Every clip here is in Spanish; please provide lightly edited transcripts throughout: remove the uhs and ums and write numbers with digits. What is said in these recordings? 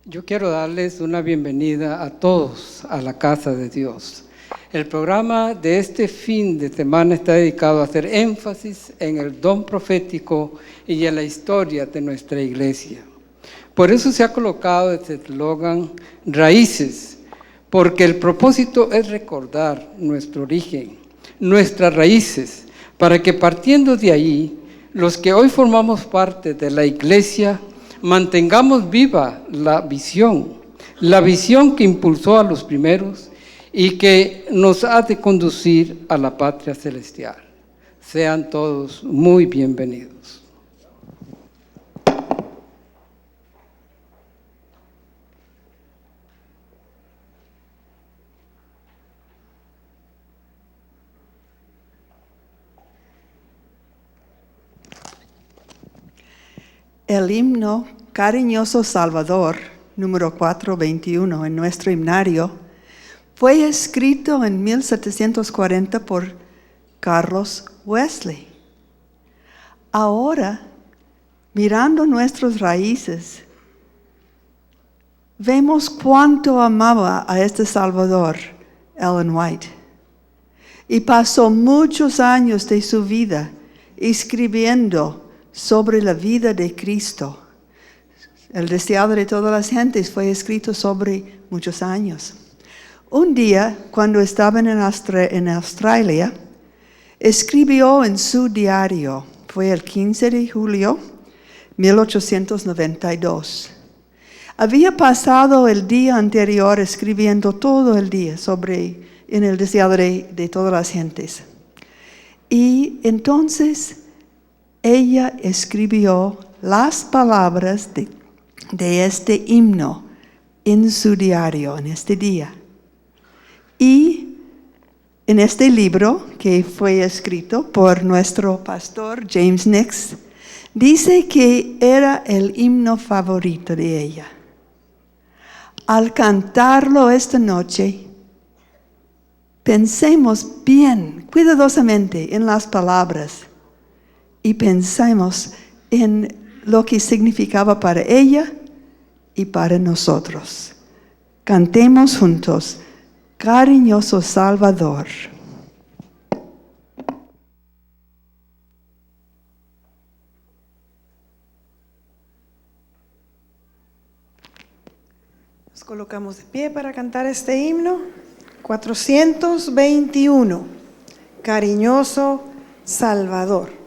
Yo quiero darles una bienvenida a todos a la casa de Dios. El programa de este fin de semana está dedicado a hacer énfasis en el don profético y en la historia de nuestra iglesia. Por eso se ha colocado este eslogan Raíces, porque el propósito es recordar nuestro origen, nuestras raíces, para que partiendo de ahí, los que hoy formamos parte de la iglesia, mantengamos viva la visión que impulsó a los primeros y que nos ha de conducir a la patria celestial. Sean todos muy bienvenidos. El himno Cariñoso Salvador, número 421 en nuestro himnario, fue escrito en 1740 por Carlos Wesley. Ahora, mirando nuestras raíces, vemos cuánto amaba a este Salvador, Ellen White, y pasó muchos años de su vida escribiendo sobre la vida de Cristo. El deseado de todas las gentes fue escrito sobre muchos años. Un día, cuando estaba en Australia, escribió en su diario, fue el 15 de julio de 1892. Había pasado el día anterior escribiendo todo el día en el deseado de todas las gentes. Y entonces ella escribió las palabras de este himno en su diario, en este día. Y en este libro, que fue escrito por nuestro pastor James Nix, dice que era el himno favorito de ella. Al cantarlo esta noche, pensemos bien, cuidadosamente en las palabras y pensemos en lo que significaba para ella y para nosotros. Cantemos juntos, Cariñoso Salvador. Nos colocamos de pie para cantar este himno. 421, Cariñoso Salvador.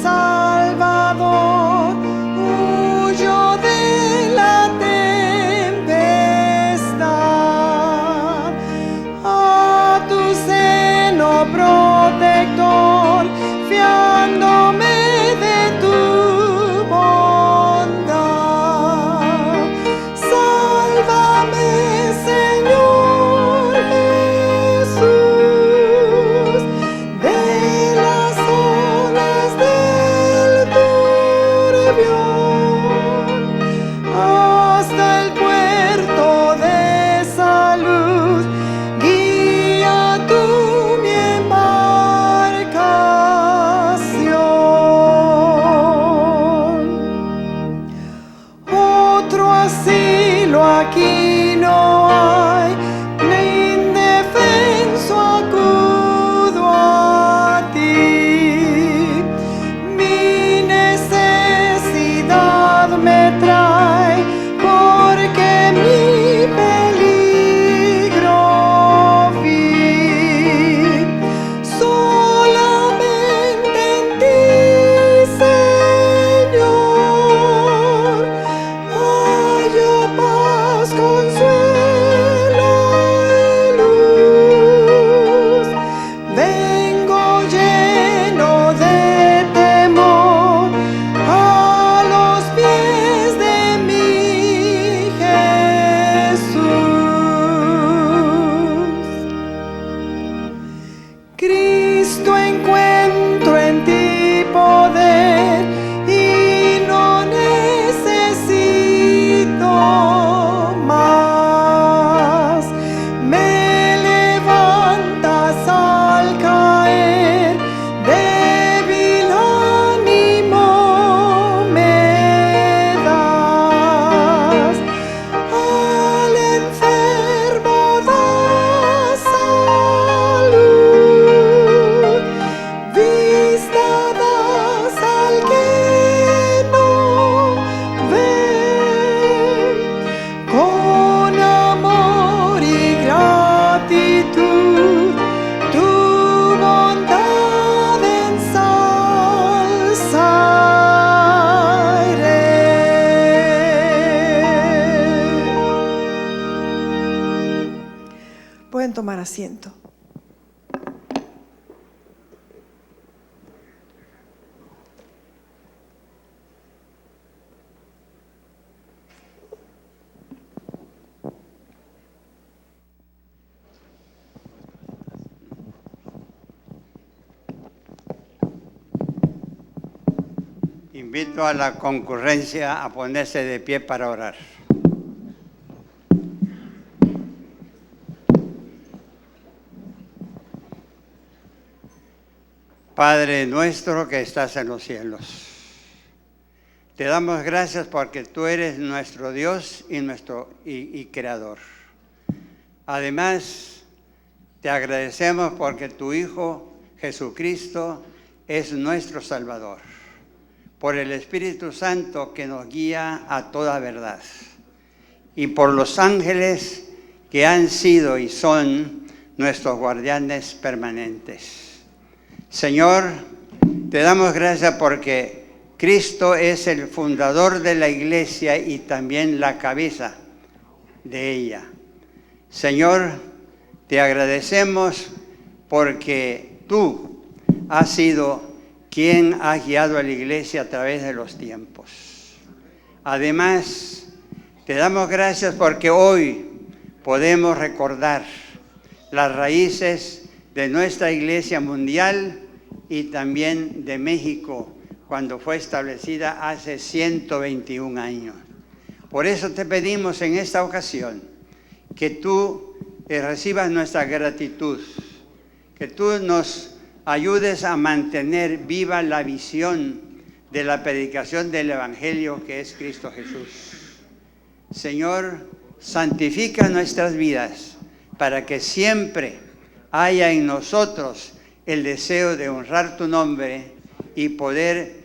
Salvador, huyo de la tempestad. asiento. Invito a la concurrencia a ponerse de pie para orar. Padre nuestro que estás en los cielos, te damos gracias porque tú eres nuestro Dios y Creador. Además, te agradecemos porque tu Hijo Jesucristo es nuestro Salvador, por el Espíritu Santo que nos guía a toda verdad, y por los ángeles que han sido y son nuestros guardianes permanentes. Señor, te damos gracias porque Cristo es el fundador de la iglesia y también la cabeza de ella. Señor, te agradecemos porque tú has sido quien ha guiado a la iglesia a través de los tiempos. Además, te damos gracias porque hoy podemos recordar las raíces de nuestra iglesia mundial y también de México, cuando fue establecida hace 121 años. Por eso te pedimos en esta ocasión que tú recibas nuestra gratitud, que tú nos ayudes a mantener viva la visión de la predicación del Evangelio que es Cristo Jesús. Señor, santifica nuestras vidas para que siempre haya en nosotros el deseo de honrar tu nombre y poder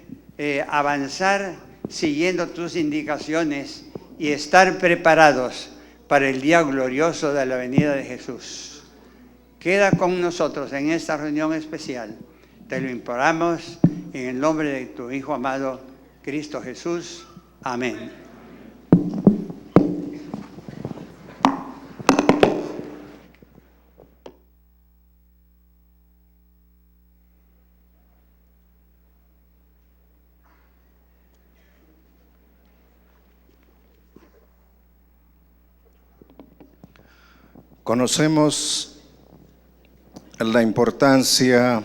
avanzar siguiendo tus indicaciones y estar preparados para el día glorioso de la venida de Jesús. Queda con nosotros en esta reunión especial. Te lo imploramos en el nombre de tu Hijo amado, Cristo Jesús. Amén. Conocemos la importancia,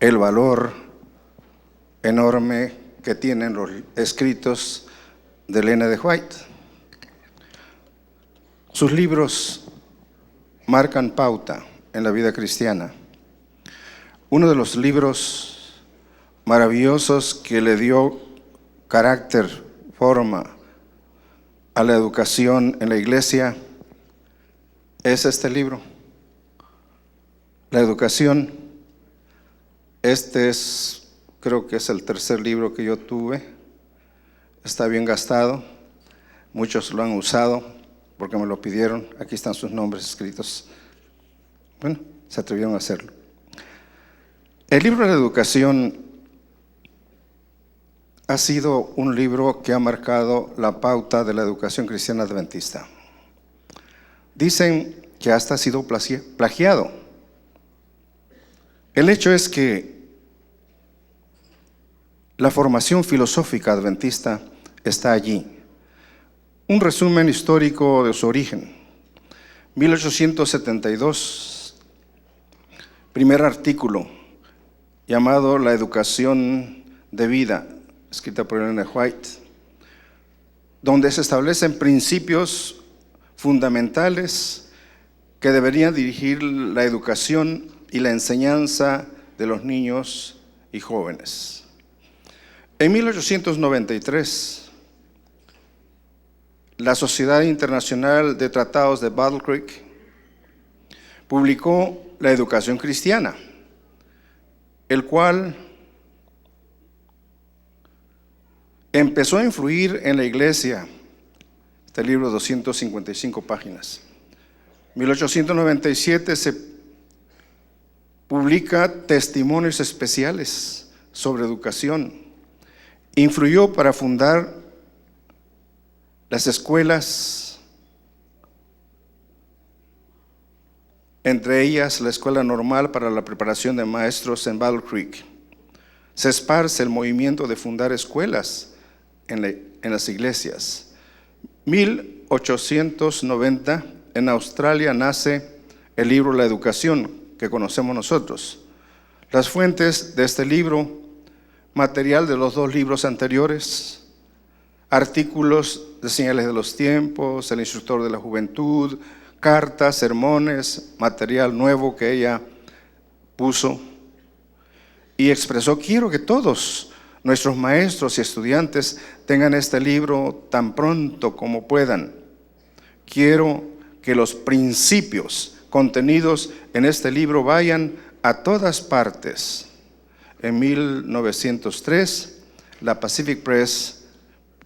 el valor enorme que tienen los escritos de Elena de White. Sus libros marcan pauta en la vida cristiana. Uno de los libros maravillosos que le dio carácter, forma a la educación en la iglesia es este libro, La Educación. Creo que es el tercer libro que yo tuve. Está bien gastado, muchos lo han usado porque me lo pidieron. Aquí están sus nombres escritos. Bueno, se atrevieron a hacerlo. El libro de la Educación ha sido un libro que ha marcado la pauta de la educación cristiana adventista. Dicen que hasta ha sido plagiado. El hecho es que la formación filosófica adventista está allí. Un resumen histórico de su origen. 1872, primer artículo llamado La Educación de Vida, escrita por Elena White, donde se establecen principios fundamentales que deberían dirigir la educación y la enseñanza de los niños y jóvenes. En 1893, la Sociedad Internacional de Tratados de Battle Creek publicó La Educación Cristiana, el cual empezó a influir en la iglesia. Este libro, 255 páginas. En 1897 se publica Testimonios Especiales sobre Educación. Influyó para fundar las escuelas entre ellas la Escuela Normal para la Preparación de Maestros en Battle Creek. Se esparce el movimiento de fundar escuelas en las iglesias. 1890 en Australia nace el libro La Educación, que conocemos nosotros. Las fuentes de este libro, material de los 2 libros anteriores, artículos de Señales de los Tiempos, El Instructor de la Juventud, cartas, sermones, material nuevo que ella puso y expresó: quiero que todos nuestros maestros y estudiantes tengan este libro tan pronto como puedan. Quiero que los principios contenidos en este libro vayan a todas partes. En 1903, la Pacific Press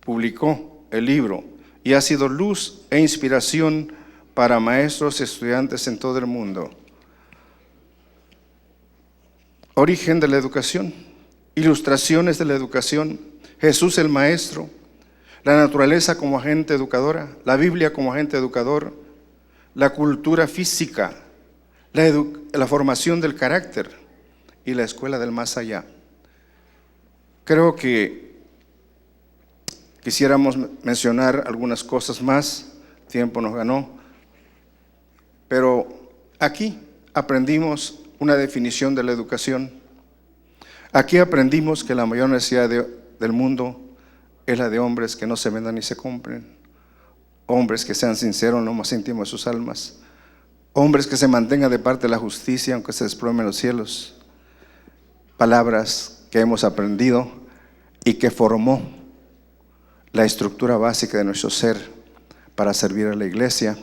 publicó el libro y ha sido luz e inspiración para maestros y estudiantes en todo el mundo. Origen de la educación, ilustraciones de la educación, Jesús el Maestro, la naturaleza como agente educadora, la Biblia como agente educador, la cultura física, la formación del carácter y la escuela del más allá. Creo que quisiéramos mencionar algunas cosas más, tiempo nos ganó, pero aquí aprendimos una definición de la educación. Aquí aprendimos que la mayor necesidad del mundo es la de hombres que no se vendan ni se compren, hombres que sean sinceros en lo más íntimo de sus almas, hombres que se mantengan de parte de la justicia aunque se desplomen los cielos. Palabras que hemos aprendido y que formó la estructura básica de nuestro ser para servir a la iglesia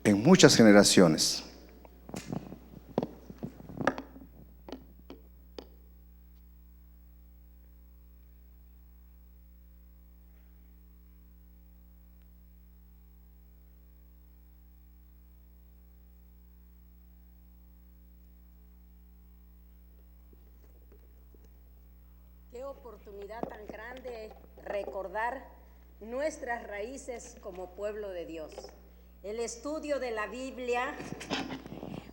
en muchas generaciones. Qué oportunidad tan grande recordar nuestras raíces como pueblo de Dios. El estudio de la Biblia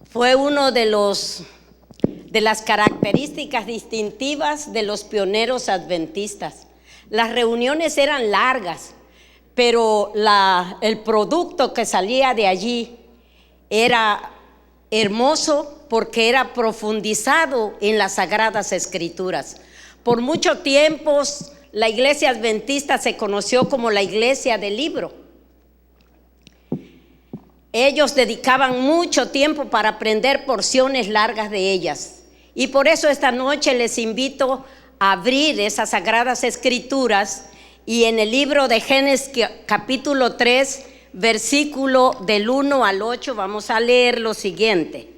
fue uno de las características distintivas de los pioneros adventistas. Las reuniones eran largas, pero el producto que salía de allí era hermoso porque era profundizado en las Sagradas Escrituras. Por mucho tiempo la iglesia adventista se conoció como la iglesia del libro. Ellos dedicaban mucho tiempo para aprender porciones largas de ellas. Y por eso esta noche les invito a abrir esas Sagradas Escrituras y en el libro de Génesis capítulo 3, versículo del 1 al 8, vamos a leer lo siguiente.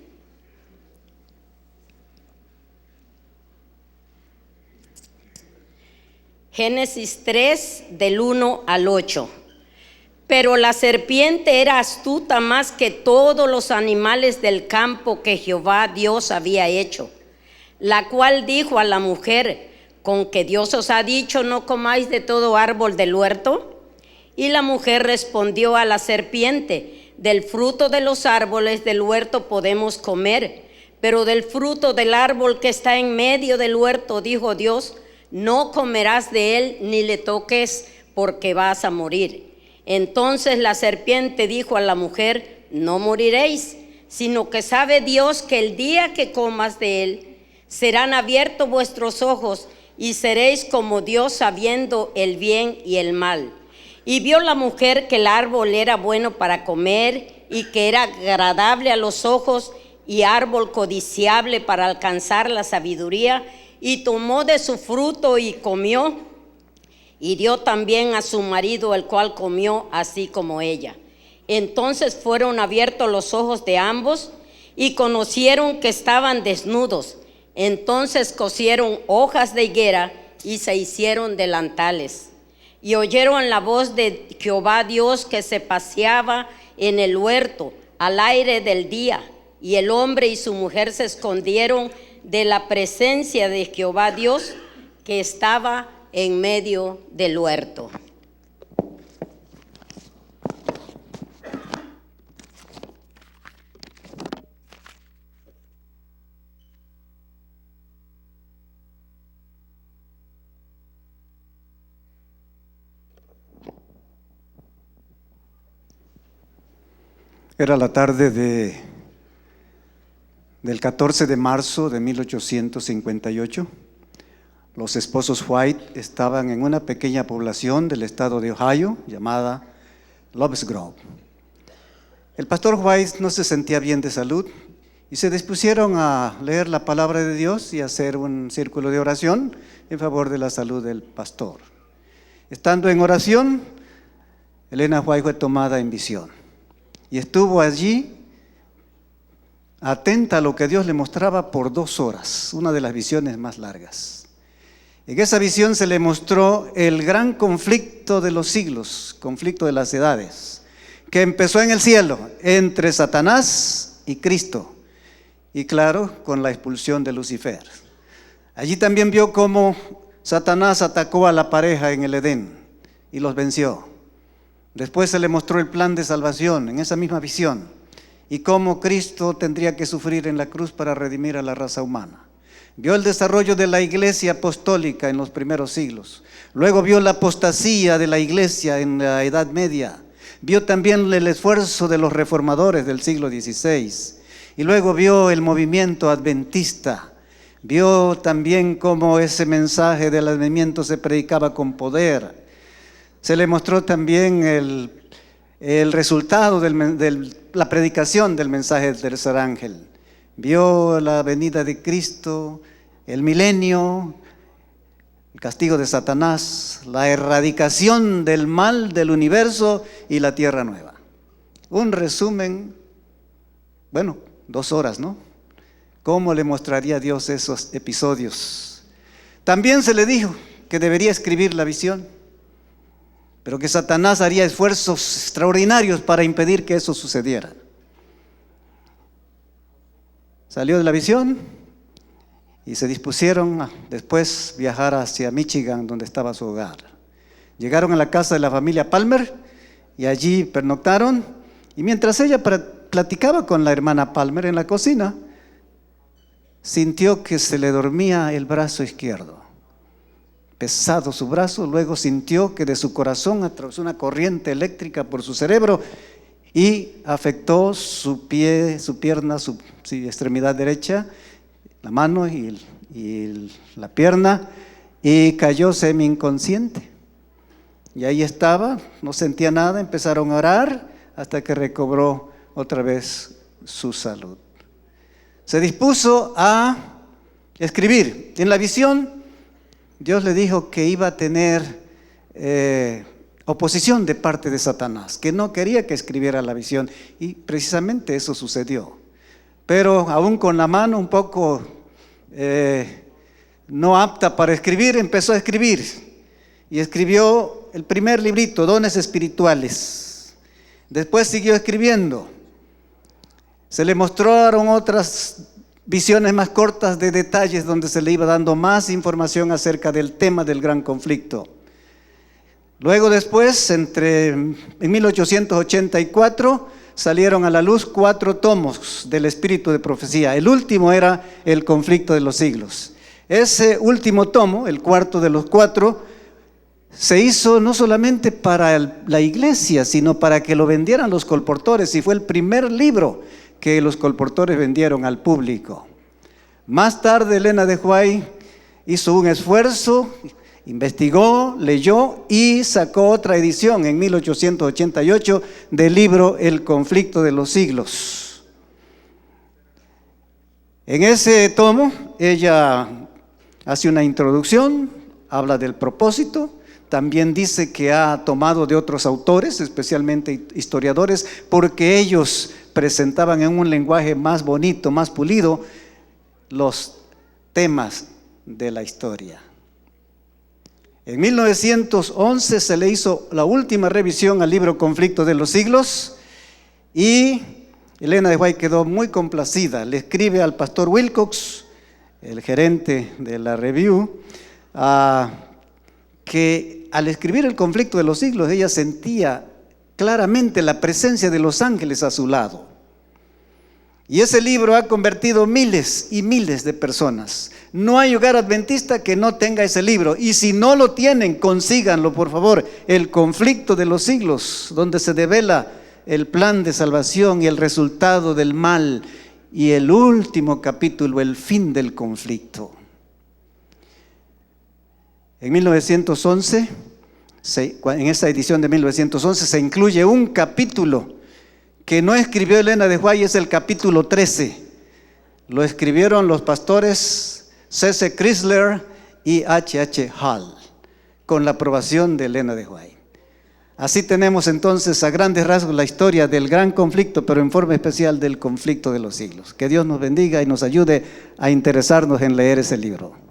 Génesis 3, del 1 al 8. Pero la serpiente era astuta más que todos los animales del campo que Jehová Dios había hecho, la cual dijo a la mujer: ¿con que Dios os ha dicho no comáis de todo árbol del huerto? Y la mujer respondió a la serpiente: del fruto de los árboles del huerto podemos comer, pero del fruto del árbol que está en medio del huerto, dijo Dios, no comerás de él ni le toques, porque vas a morir. Entonces la serpiente dijo a la mujer: no moriréis, sino que sabe Dios que el día que comas de él, serán abiertos vuestros ojos y seréis como Dios, sabiendo el bien y el mal. Y vio la mujer que el árbol era bueno para comer y que era agradable a los ojos y árbol codiciable para alcanzar la sabiduría, y tomó de su fruto y comió, y dio también a su marido, el cual comió así como ella. Entonces fueron abiertos los ojos de ambos y conocieron que estaban desnudos. Entonces cosieron hojas de higuera y se hicieron delantales. Y oyeron la voz de Jehová Dios que se paseaba en el huerto al aire del día. Y el hombre y su mujer se escondieron de la presencia de Jehová Dios que estaba en medio del huerto. Era la tarde del 14 de marzo de 1858. Los esposos White estaban en una pequeña población del estado de Ohio llamada Loves Grove. El pastor White no se sentía bien de salud y se dispusieron a leer la palabra de Dios y hacer un círculo de oración en favor de la salud del pastor. Estando en oración, Elena White fue tomada en visión y estuvo allí atenta a lo que Dios le mostraba por 2 horas, una de las visiones más largas. En esa visión se le mostró el gran conflicto de los siglos, conflicto de las edades, que empezó en el cielo entre Satanás y Cristo, y claro, con la expulsión de Lucifer. Allí también vio cómo Satanás atacó a la pareja en el Edén y los venció. Después se le mostró el plan de salvación en esa misma visión y cómo Cristo tendría que sufrir en la cruz para redimir a la raza humana. Vio el desarrollo de la iglesia apostólica en los primeros siglos. Luego vio la apostasía de la iglesia en la Edad Media. Vio también el esfuerzo de los reformadores del siglo XVI. Y luego vio el movimiento adventista. Vio también cómo ese mensaje del advenimiento se predicaba con poder. Se le mostró también el resultado de la predicación del mensaje del tercer ángel. Vio la venida de Cristo, el milenio, el castigo de Satanás, la erradicación del mal del universo y la tierra nueva. Un resumen, 2 horas, ¿no? ¿Cómo le mostraría a Dios esos episodios? También se le dijo que debería escribir la visión, pero que Satanás haría esfuerzos extraordinarios para impedir que eso sucediera. Salió de la visión y se dispusieron a después viajar hacia Michigan, donde estaba su hogar. Llegaron a la casa de la familia Palmer y allí pernoctaron. Y mientras ella platicaba con la hermana Palmer en la cocina, sintió que se le dormía el brazo izquierdo. Pesado su brazo, luego sintió que de su corazón atravesó una corriente eléctrica por su cerebro y afectó su pie, su pierna, su extremidad derecha, la mano y la pierna, y cayó semi inconsciente. Y ahí estaba, no sentía nada, empezaron a orar hasta que recobró otra vez su salud. Se dispuso a escribir. En la visión, Dios le dijo que iba a tener oposición de parte de Satanás, que no quería que escribiera la visión, y precisamente eso sucedió. Pero aún con la mano un poco no apta para escribir, empezó a escribir y escribió el primer librito, Dones Espirituales. Después siguió escribiendo. Se le mostraron otras visiones más cortas de detalles donde se le iba dando más información acerca del tema del gran conflicto. Luego después, en 1884, salieron a la luz 4 tomos del Espíritu de Profecía. El último era El Conflicto de los Siglos. Ese último tomo, el cuarto de los 4, se hizo no solamente para la iglesia, sino para que lo vendieran los colportores, y fue el primer libro que los colportores vendieron al público. Más tarde, Elena de White hizo un esfuerzo, investigó, leyó y sacó otra edición en 1888 del libro El Conflicto de los Siglos. En ese tomo ella hace una introducción, habla del propósito, también dice que ha tomado de otros autores, especialmente historiadores, porque ellos presentaban en un lenguaje más bonito, más pulido, los temas de la historia. En 1911 se le hizo la última revisión al libro Conflicto de los Siglos y Elena de White quedó muy complacida. Le escribe al pastor Wilcox, el gerente de la review, que al escribir El Conflicto de los Siglos ella sentía claramente la presencia de los ángeles a su lado. Y ese libro ha convertido miles y miles de personas. No hay hogar adventista que no tenga ese libro. Y si no lo tienen, consíganlo, por favor. El Conflicto de los Siglos, donde se devela el plan de salvación y el resultado del mal. Y el último capítulo, el fin del conflicto. En 1911, en esta edición de 1911, se incluye un capítulo que no escribió Elena de White, es el capítulo 13. Lo escribieron los pastores C.C. Chrysler y H.H. Hall, con la aprobación de Elena de White. Así tenemos entonces a grandes rasgos la historia del gran conflicto, pero en forma especial del conflicto de los siglos. Que Dios nos bendiga y nos ayude a interesarnos en leer ese libro.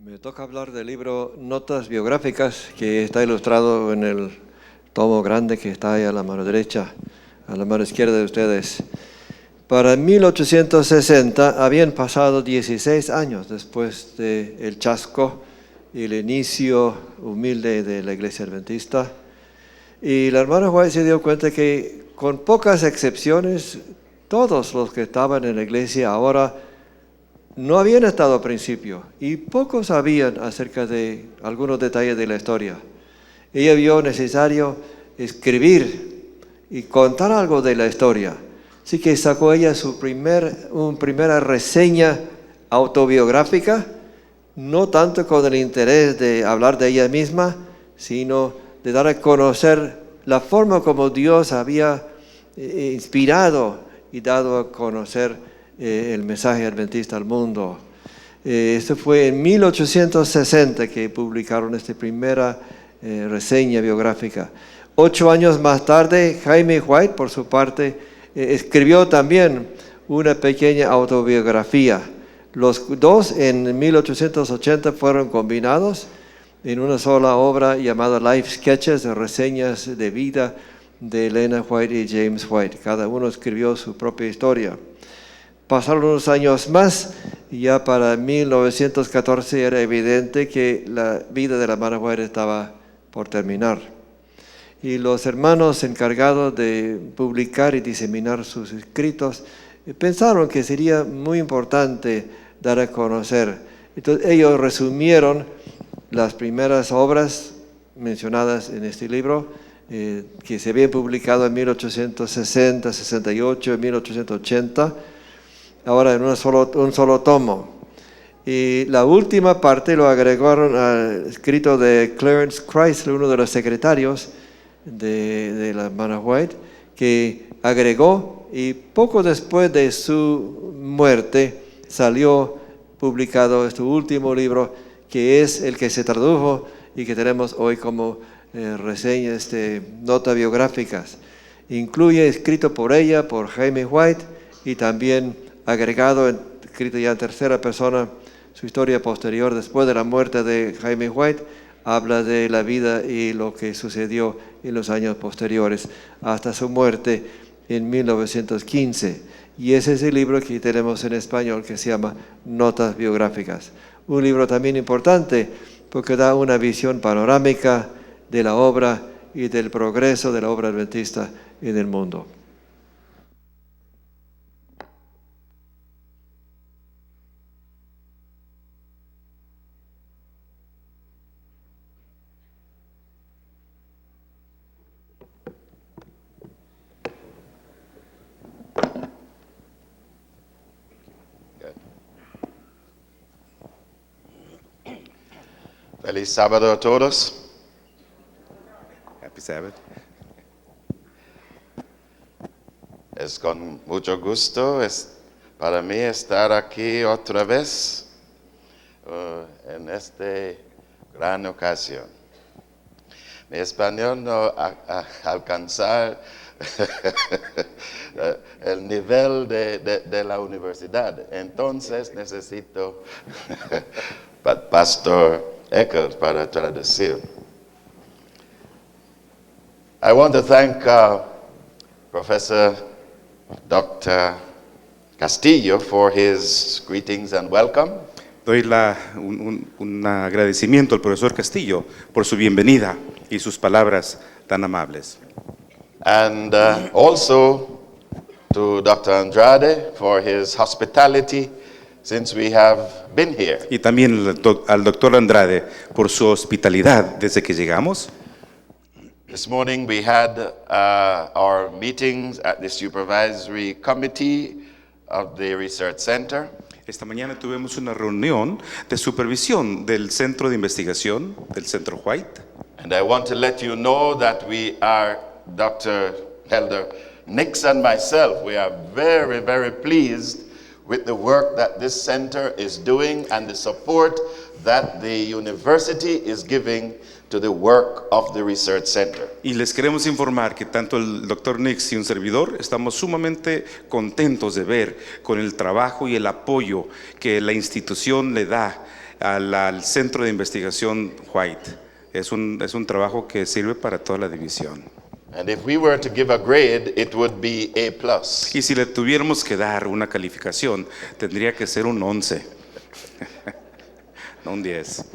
Me toca hablar del libro Notas Biográficas, que está ilustrado en el tomo grande que está ahí a la mano derecha, a la mano izquierda de ustedes. Para 1860 habían pasado 16 años después del chasco y el inicio humilde de la Iglesia Adventista. Y la hermana White se dio cuenta que, con pocas excepciones, todos los que estaban en la iglesia ahora no habían estado al principio y pocos sabían acerca de algunos detalles de la historia. Ella vio necesario escribir y contar algo de la historia. Así que sacó ella su primera reseña autobiográfica, no tanto con el interés de hablar de ella misma, sino de dar a conocer la forma como Dios había inspirado y dado a conocer el mensaje adventista al mundo. Esto fue en 1860 que publicaron esta primera reseña biográfica. 8 años más tarde, Jaime White, por su parte, escribió también una pequeña autobiografía. Los dos en 1880 fueron combinados en una sola obra llamada Life Sketches, reseñas de vida de Elena White y James White. Cada uno escribió su propia historia. Pasaron unos años más y ya para 1914 era evidente que la vida de la hermana White estaba por terminar. Y los hermanos encargados de publicar y diseminar sus escritos pensaron que sería muy importante dar a conocer. Entonces ellos resumieron las primeras obras mencionadas en este libro, que se habían publicado en 1860, 68, 1880, ahora en un solo tomo. Y la última parte lo agregaron al escrito de Clarence Chrysler, uno de los secretarios de la hermana White, que agregó, y poco después de su muerte salió publicado este último libro, que es el que se tradujo y que tenemos hoy como reseñas, notas biográficas. Incluye, escrito por ella, por Jaime White, y también agregado, escrito ya en tercera persona, su historia posterior después de la muerte de Jaime White. Habla de la vida y lo que sucedió en los años posteriores hasta su muerte en 1915. Y ese es el libro que tenemos en español, que se llama Notas Biográficas. Un libro también importante porque da una visión panorámica de la obra y del progreso de la obra adventista en el mundo. Feliz sábado a todos. Happy Sabbath. Es con mucho gusto para mí estar aquí otra vez en esta gran ocasión. Mi español no alcanzar el nivel de la universidad, entonces necesito Pastor Eckert para traducir. I want to thank Professor Dr. Castillo for his greetings and welcome. Doy un agradecimiento al profesor Castillo por su bienvenida y sus palabras tan amables. And also to Dr. Andrade for his hospitality since we have been here. Y también al doctor Andrade por su hospitalidad desde que llegamos. This morning we had our meetings at the supervisory committee of the research center. Esta mañana tuvimos una reunión de supervisión del Centro de Investigación, del Centro White. And I want to let you know that we are, Dr. Elder Nix and myself, we are very, very pleased with the work that this center is doing and the support that the university is giving to the work of the research center. Y les queremos informar que tanto el doctor Nix y un servidor estamos sumamente contentos de ver con el trabajo y el apoyo que la institución le da al Centro de Investigación White. Es un trabajo que sirve para toda la división. And if we were to give a grade, it would be A+. Y si le tuviéramos que dar una calificación, tendría que ser un 11, no un 10.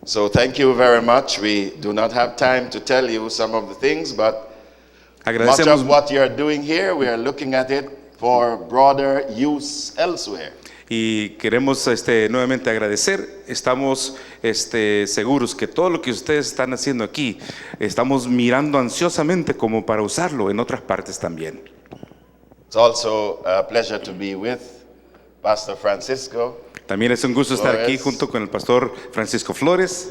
So thank you very much. We do not have time to tell you some of the things, but much of what you're doing here, we are looking at it for broader use elsewhere. Y queremos nuevamente agradecer. Estamos seguros que todo lo que ustedes están haciendo aquí, estamos mirando ansiosamente como para usarlo en otras partes también. It's also a pleasure to be with Pastor Francisco. También es un gusto estar aquí junto con el pastor Francisco Flores.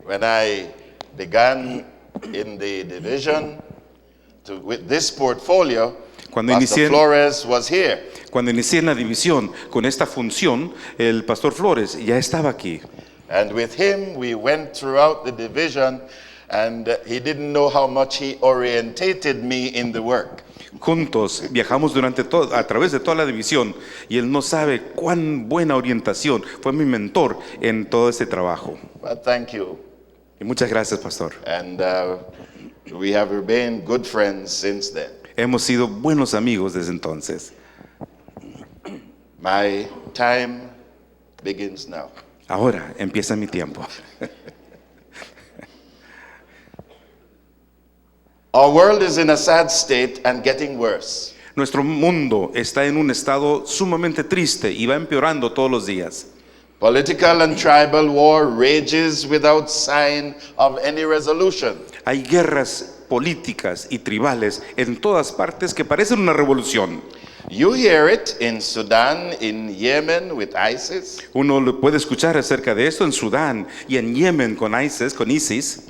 When I began in the division with this portfolio, Pastor Flores was here. Cuando inicié en la división con esta función, el pastor Flores ya estaba aquí. And with him we went throughout the division, and he didn't know how much he orientated me in the work. Juntos viajamos a través de toda la división y él no sabe cuán buena orientación fue mi mentor en todo este trabajo. But thank you. Y muchas gracias, pastor. And we have remained good friends since then. Hemos sido buenos amigos desde entonces. My time begins now. Ahora empieza mi tiempo. Our world is in a sad state and getting worse. Nuestro mundo está en un estado sumamente triste y va empeorando todos los días. Political and tribal war rages without sign of any resolution. Hay guerras políticas y tribales en todas partes que parecen una revolución. You hear it in Sudan, in Yemen with ISIS. Uno lo puede escuchar acerca de esto en Sudán y en Yemen con ISIS.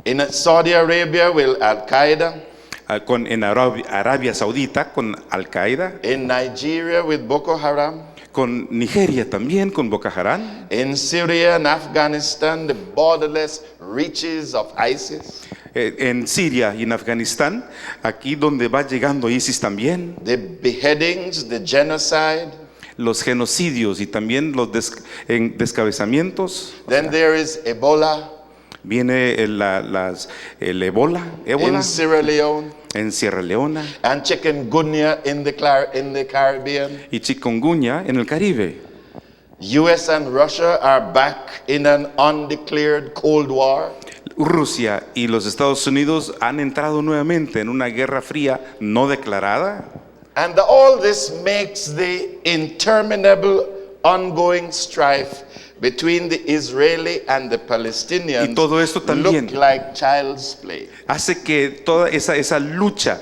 In Saudi Arabia with Al-Qaeda. En Arabia Saudita con Al-Qaeda. In Nigeria with Boko Haram. Con Nigeria también con Boko Haram. In Syria and Afghanistan, the borderless reaches of ISIS. En Siria y en Afganistán, aquí donde va llegando ISIS también. The beheadings, the genocide. Los genocidios y también los descabezamientos. Then there is Ebola. Viene el Ebola. In Sierra Leone. En Sierra Leona. And chikungunya in the Caribbean. Y chikungunya en el Caribe. US and Russia are back in an undeclared Cold War. Rusia y los Estados Unidos han entrado nuevamente en una guerra fría no declarada. And all this makes the interminable ongoing strife between the Israeli and the Palestinians y todo esto también look like child's play. Hace que toda esa lucha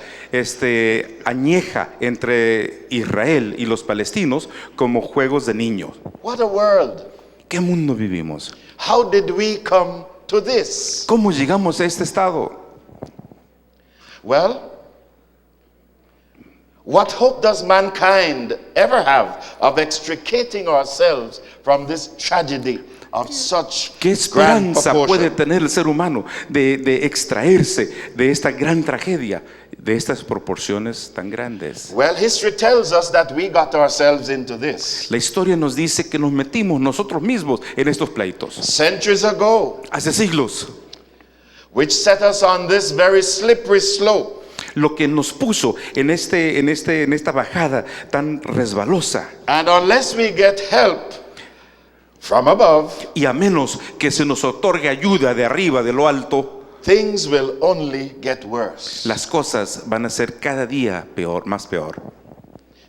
añeja entre Israel y los palestinos como juegos de niños. What a world. ¿Qué mundo vivimos? How did we come to this? ¿Cómo llegamos a este estado? Well, what hope does mankind ever have of extricating ourselves from this tragedy of such ¿Qué grand esperanza proportion? puede tener el ser humano de extraerse de esta gran tragedia, de estas proporciones tan grandes? Well, history tells us that we got ourselves into this. La historia nos dice que nos metimos nosotros mismos en estos pleitos. Centuries ago, hace siglos, which set us on this very slippery slope. Lo que nos puso en esta bajada tan resbalosa. And unless we get help from above, y a menos que se nos otorgue ayuda de arriba, de lo alto, things will only get worse. Las cosas van a ser cada día peor, más peor.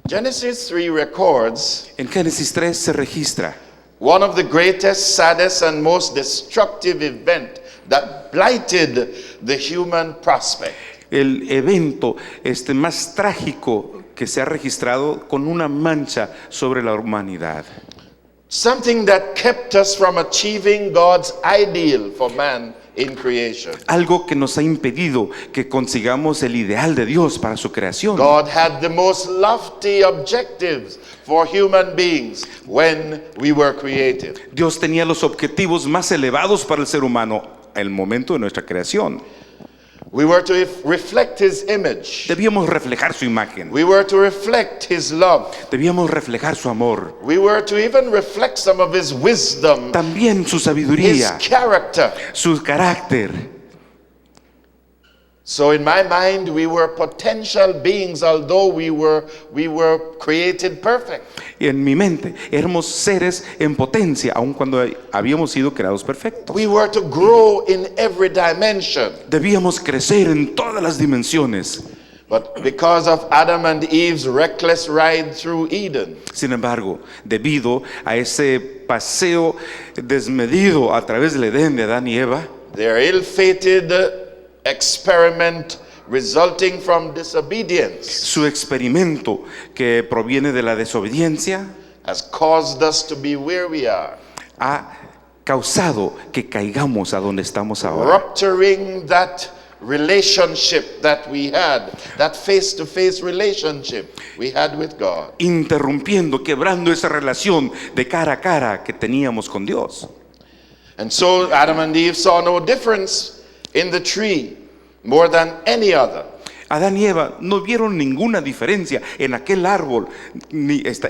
Genesis 3 records En Génesis 3 se registra one of the greatest, saddest, and most destructive event that blighted the human prospect. el evento más trágico que se ha registrado con una mancha sobre la humanidad. Something that kept us from achieving God's ideal for man in creation. Algo que nos ha impedido que consigamos el ideal de Dios para su creación. God had the most lofty objectives for human beings when we were created. Dios tenía los objetivos más elevados para el ser humano al momento de nuestra creación. We were to reflect His image. Debíamos reflejar su imagen. We were to reflect His love. Debíamos reflejar su amor. We were to even reflect some of His wisdom. También su His sabiduría, character. su carácter. So in my mind, we were potential beings, although we were created perfect. En mi mente, éramos seres en potencia, aun cuando habíamos sido creados perfectos. We were to grow in every dimension. Debíamos crecer en todas las dimensiones. But because of Adam and Eve's reckless ride through Eden, Sin embargo, debido a ese paseo desmedido a través del Edén de Adán y Eva, their ill-fated experiment resulting from disobedience su experimento que proviene de la desobediencia has caused us to be where we are, ha causado que caigamos a donde estamos ahora, rupturing that relationship that we had, that face-to-face relationship we had with God. interrumpiendo, quebrando esa relación de cara a cara que teníamos con Dios. And so Adam and Eve saw no difference in the tree more than any other. Adán y Eva no vieron ninguna diferencia en aquel árbol,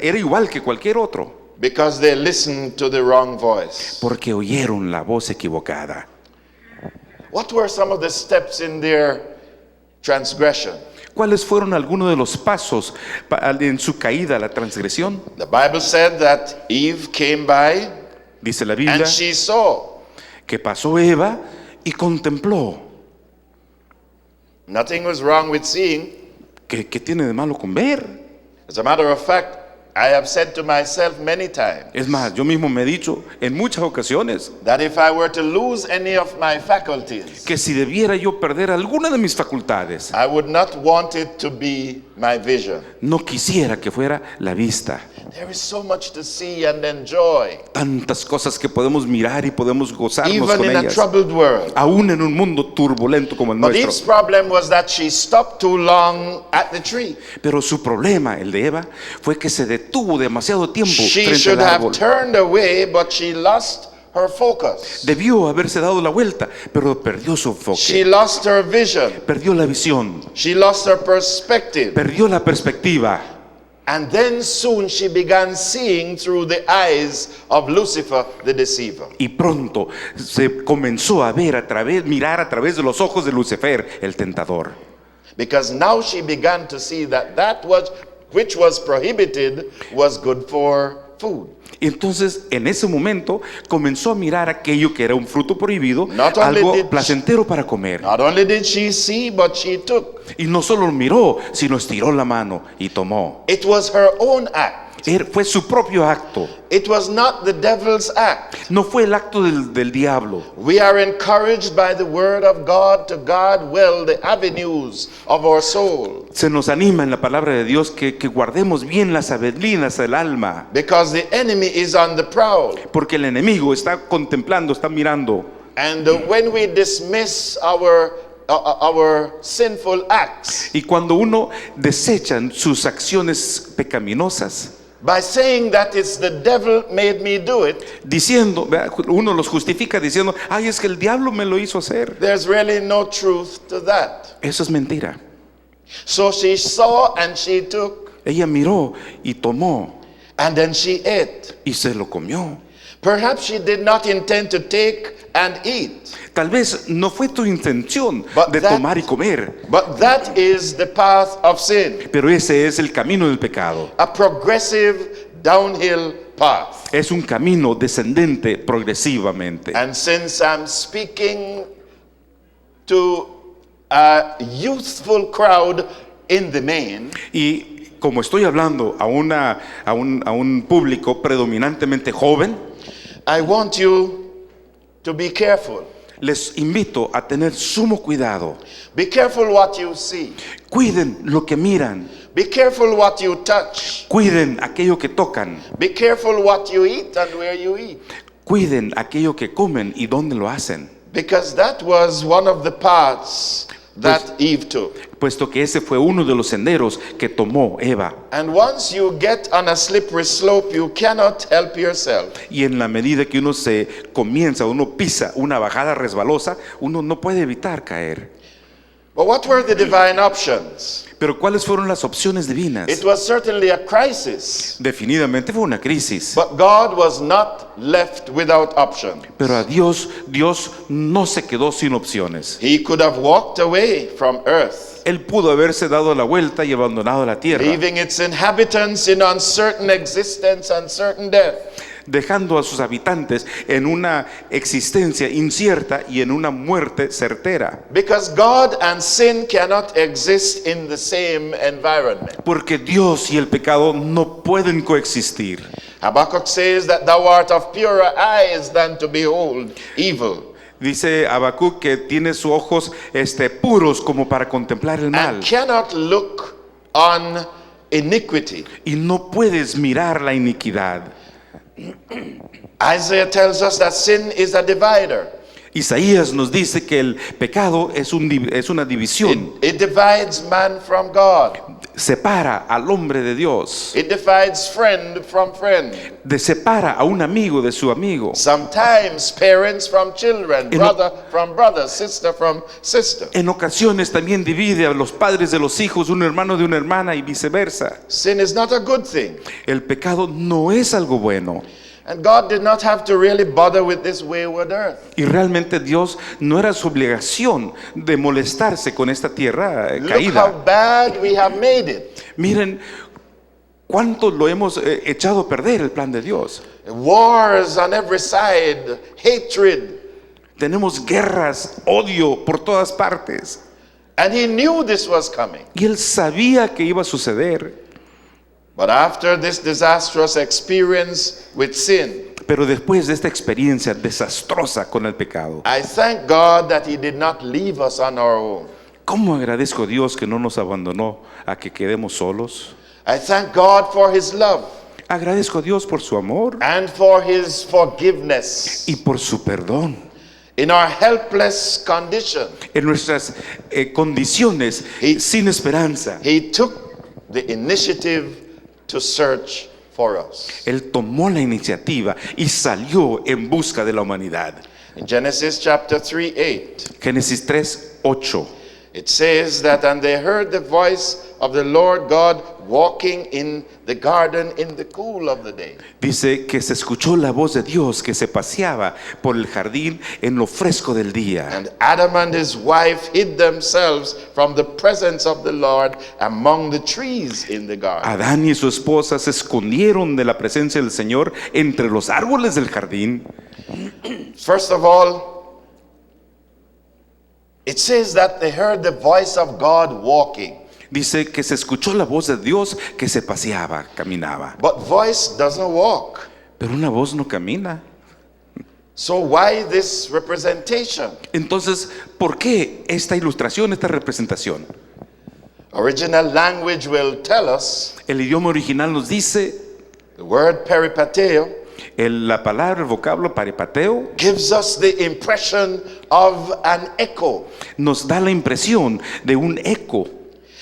era igual que cualquier otro, Because they listened to the wrong voice. porque oyeron la voz equivocada. What were some of the steps in their transgression? ¿Cuáles fueron algunos de los pasos en su caída, la transgresión? The Bible said that Eve came by Dice la Biblia and she saw. que pasó Eva y contempló. Nothing was wrong with seeing. ¿Qué tiene de malo con ver? As a matter of fact, I have said to myself many times Es más, yo mismo me he dicho en muchas ocasiones that if I were to lose any of my faculties, que si debiera yo perder alguna de mis facultades, I would not want it to be my vision. no quisiera que fuera la vista. There is so much to see and enjoy, Tantas cosas que podemos mirar y podemos gozarnos even con in a ellas, troubled world. aún en un mundo turbulento como el But Eve's nuestro. problem was that she stopped too long at the tree. Pero su problema, el de Eva, fue que se detuvo demasiado tiempo She frente should al have árbol. turned away, but she lost her focus. Debió haberse dado la vuelta, pero perdió su She enfoque, lost her vision. perdió la visión, She lost her perspective. perdió la perspectiva. And then soon she began seeing through the eyes of Lucifer, the deceiver. Y pronto se comenzó a ver mirar a través de los ojos de Lucifer, el tentador. Because now she began to see that which was prohibited was good for food. Y entonces, en ese momento, comenzó a mirar aquello que era un fruto prohibido, Not only algo did- placentero para comer. Not only did she see, but she took. Y no solo miró, sino estiró la mano y tomó. It was her own act. Fue su propio acto, It was not the devil's act. no fue el acto del diablo. We are encouraged by the word of God to guard well the avenues of our soul. Se nos anima en la palabra de Dios que guardemos bien las avenidas del alma, Because the enemy is on the prowl. porque el enemigo está contemplando, está mirando. And when we dismiss our sinful acts Y cuando uno desecha sus acciones pecaminosas, by saying that it's the devil made me do it, diciendo, uno los justifica diciendo, ay, es que el diablo me lo hizo hacer. there's really no truth to that. Eso es mentira. So she saw and she took, Ella miró y tomó and then she ate. y se lo comió. Perhaps she did not intend to take and eat, Tal vez no fue tu intención But de that- tomar y comer, but that is the path of sin, pero ese es el camino del pecado. a progressive downhill path. Es un camino descendente progresivamente. And since I'm speaking to a youthful crowd in the main, Y como estoy hablando a un público predominantemente joven, I want you to be careful. les invito a tener sumo cuidado. Be careful what you see. Cuiden lo que miran. Be careful what you touch. Cuiden aquello que tocan. Be careful what you eat and where you eat. Cuiden aquello que comen y dónde lo hacen. Because that was one of the paths that Eve took. Puesto que ese fue uno de los senderos que tomó Eva. And once you get on a slippery slope, you cannot help yourself. Y en la medida que uno pisa una bajada resbalosa, uno no puede evitar caer. But what were the divine options? Pero ¿cuáles fueron las opciones divinas? It was certainly a crisis. Definitivamente fue una crisis. But God was not left without option. Pero a Dios no se quedó sin opciones. He could have walked away from earth, Él pudo haberse dado la vuelta y abandonado la tierra, leaving its inhabitants in uncertain existence and certain death. dejando a sus habitantes en una existencia incierta y en una muerte certera. Because God and sin cannot exist in the same environment. Porque Dios y el pecado no pueden coexistir. Habakkuk says that thou art of purer eyes than to behold evil, Dice Habacuc que tiene sus ojos puros como para contemplar el mal. and cannot look on iniquity. Y no puedes mirar la iniquidad. Isaiah tells us that sin is a divider. Isaías nos dice que el pecado es una división. It divides man from God. Separa al hombre de Dios. It divides friend from friend. Separa a un amigo de su amigo. Sometimes parents from children, brother from brother, sister from sister. En ocasiones también divide a los padres de los hijos, un hermano de una hermana y viceversa. Sin is not a good thing. El pecado no es algo bueno. And God did not have to really bother with this wayward earth. Y realmente Dios no era su obligación de molestarse con esta tierra Look caída. how bad we have made it. Miren cuánto lo hemos echado a perder el plan de Dios. Wars on every side, hatred. Tenemos guerras, odio por todas partes. And he knew this was coming. Y él sabía que iba a suceder. But after this disastrous experience with sin, Pero después de esta experiencia desastrosa con el pecado, I thank God that he did not leave us on our own. ¿cómo agradezco a Dios que no nos abandonó a que quedemos solos? I thank God for his love Agradezco a Dios por su amor and for his forgiveness. y por su perdón. In our helpless condition, En nuestras condiciones sin esperanza, he took the initiative to search for us. Él tomó la iniciativa y salió en busca de la humanidad. In Genesis chapter 3:8, Génesis 3:8. it says that, and they heard the voice of the Lord God walking in the garden in the cool of the day. Dice que se escuchó la voz de Dios que se paseaba por el jardín en lo fresco del día. And Adam and his wife hid themselves from the presence of the Lord among the trees in the garden. Adán y su esposa se escondieron de la presencia del Señor entre los árboles del jardín. First of all, it says that they heard the voice of God walking. Dice que se escuchó la voz de Dios que se paseaba, caminaba. But voice doesn't walk. Pero una voz no camina. So why this representation? Entonces, ¿por qué esta ilustración, esta representación? Original language will tell us, El idioma original nos dice, the word peripateo la palabra, el vocablo paripateo, gives us the impression of an echo. nos da la impresión de un eco.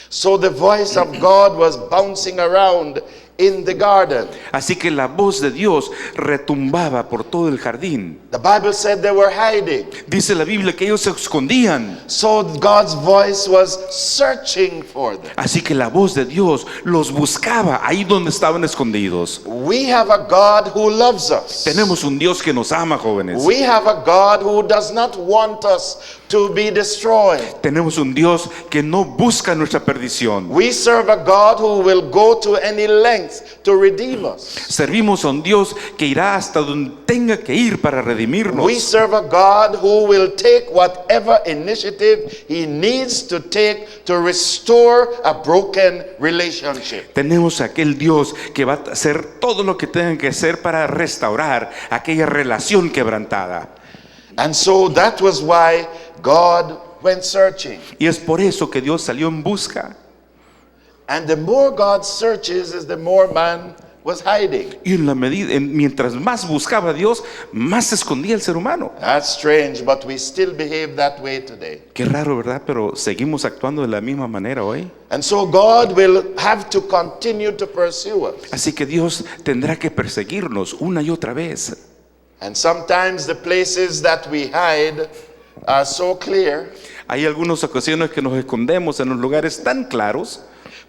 So the voice of God was bouncing around in the garden. Así que la voz de Dios retumbaba por todo el jardín. The Bible said they were hiding. Dice la Biblia que ellos se escondían. So God's voice was searching for them. Así que la voz de Dios los buscaba ahí donde estaban escondidos. We have a God who loves us. Tenemos un Dios que nos ama, jóvenes. We have a God who does not want us to be destroyed. Tenemos un Dios que no busca nuestra perdición. We serve a God who will go to any length lengths to redeem us. Servimos a un Dios que irá hasta donde tenga que ir para redimirnos. We serve a God who will take whatever initiative he needs to take to restore a broken relationship. Tenemos a aquel Dios que va a hacer todo lo que tenga que hacer para restaurar aquella relación quebrantada. And so that was why God went searching. Y es por eso que Dios salió en busca. And the more God searches is the more man was hiding. Y mientras más buscaba a Dios, más se escondía el ser humano. That's strange, but we still behave that way today. Qué raro, ¿verdad? Pero seguimos actuando de la misma manera hoy. And so God will have to continue to pursue us. Así que Dios tendrá que perseguirnos una y otra vez. And sometimes the places that we hide are so clear. Hay algunas ocasiones que nos escondemos en los lugares tan claros.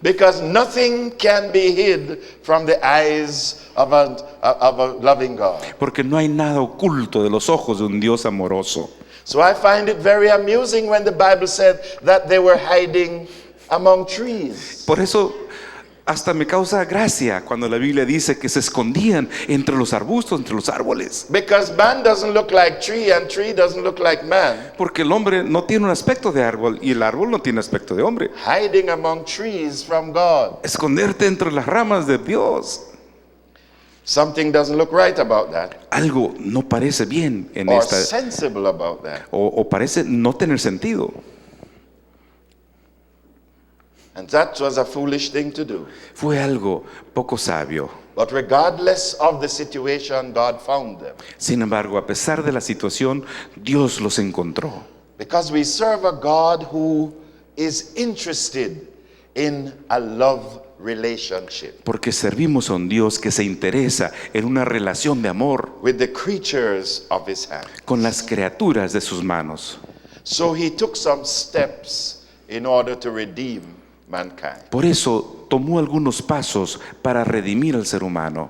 Because nothing can be hid from the eyes of a loving God. Porque no hay nada oculto de los ojos de un Dios amoroso. So I find it very amusing when the Bible said that they were hiding among trees. Por eso hasta me causa gracia cuando la Biblia dice que se escondían entre los arbustos, entre los árboles. Because man doesn't look like tree and tree doesn't look like man. Porque el hombre no tiene un aspecto de árbol y el árbol no tiene aspecto de hombre. Hiding among trees from God. Esconderte entre las ramas de Dios. Something doesn't look right about that. Algo no parece bien en Or esta, sensible about that. o parece no tener sentido. And that was a foolish thing to do. Fue algo poco sabio. But regardless of the situation, God found them. Sin embargo, a pesar de la situación, Dios los encontró. Because we serve a God who is interested in a love relationship Porque servimos a un Dios que se interesa en una relación de amor with the creatures of his hand. con las criaturas de sus manos. So he took some steps in order to redeem mankind. Por eso tomó algunos pasos para redimir al ser humano.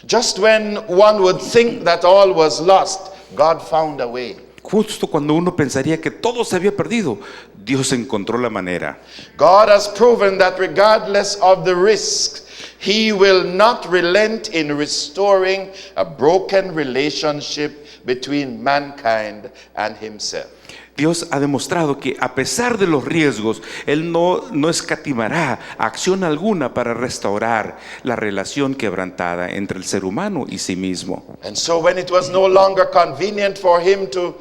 Just when one would think that all was lost, God found a way. Justo cuando uno pensaría que todo se había perdido, Dios encontró la manera. God has proven that regardless of the risks, he will not relent in restoring a broken relationship between mankind and himself. Dios ha demostrado que a pesar de los riesgos, Él no escatimará acción alguna para restaurar la relación quebrantada entre el ser humano y sí mismo. And so when it was no longer convenient for him to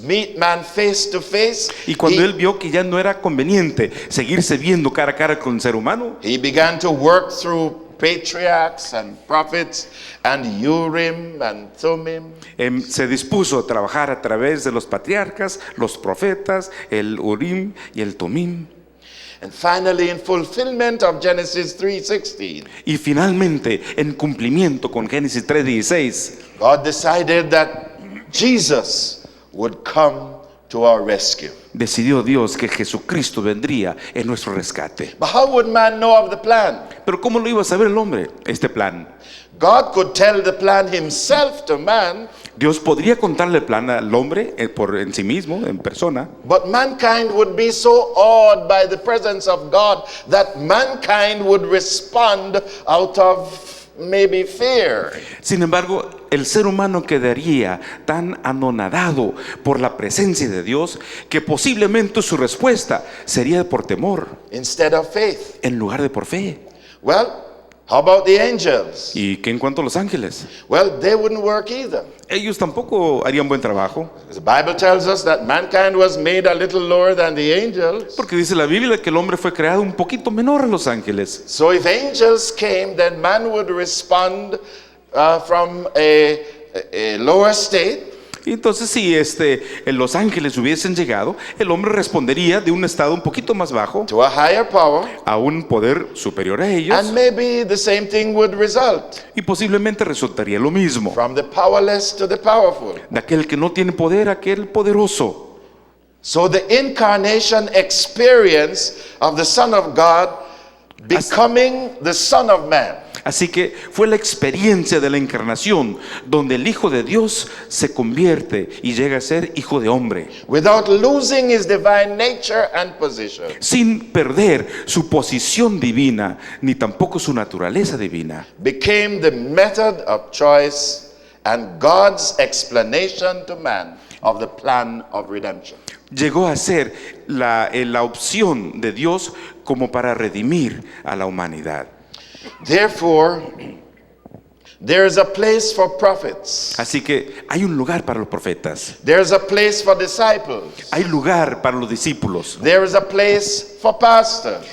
meet man face to face, Y cuando Él vio que ya no era conveniente seguirse viendo cara a cara con el ser humano, he began to work through patriarchs and prophets and Urim and Thummim. se dispuso a trabajar a través de los patriarcas, los profetas, el Urim y el Tumim. And finally, in fulfillment of Genesis 3:16, Y finalmente, en cumplimiento con Génesis 3:16, God decided that Jesus would come to our rescue. decidió Dios que Jesucristo vendría en nuestro rescate. But how would man know of the plan? Pero ¿cómo lo iba a saber el hombre, este plan? God could tell the plan himself to man, Dios podría contarle el plan al hombre en sí mismo, en persona, but mankind would be so awed by the presence of God that mankind would respond out of maybe fear. sin embargo, el ser humano quedaría tan anonadado por la presencia de Dios que posiblemente su respuesta sería por temor Instead of faith. en lugar de por fe. Well, how about the angels? ¿Y qué en cuanto a los ángeles? Well, they wouldn't work either. Ellos tampoco harían buen trabajo, The Bible tells us that mankind was made a little lower than the angels. porque dice la Biblia que el hombre fue creado un poquito menor a los ángeles. So if angels came, then man would respond from a lower state. Y entonces si los ángeles hubiesen llegado, el hombre respondería de un estado un poquito más bajo To a higher power, a un poder superior a ellos, and maybe the same thing would result y posiblemente resultaría lo mismo, from the powerless to the powerful. de aquel que no tiene poder a aquel poderoso. So the incarnation experience of the Son of God becoming the Son of Man. Así que fue la experiencia de la encarnación donde el Hijo de Dios se convierte y llega a ser Hijo de hombre, without losing his divine nature and position. sin perder su posición divina ni tampoco su naturaleza divina. Became the method of choice and God's explanation to man of the plan of redemption. Llegó a ser la opción de Dios como para redimir a la humanidad. Therefore, there is a place for prophets. Así que hay un lugar para los profetas, There is a place for disciples. hay lugar para los discípulos. There is a place for pastors.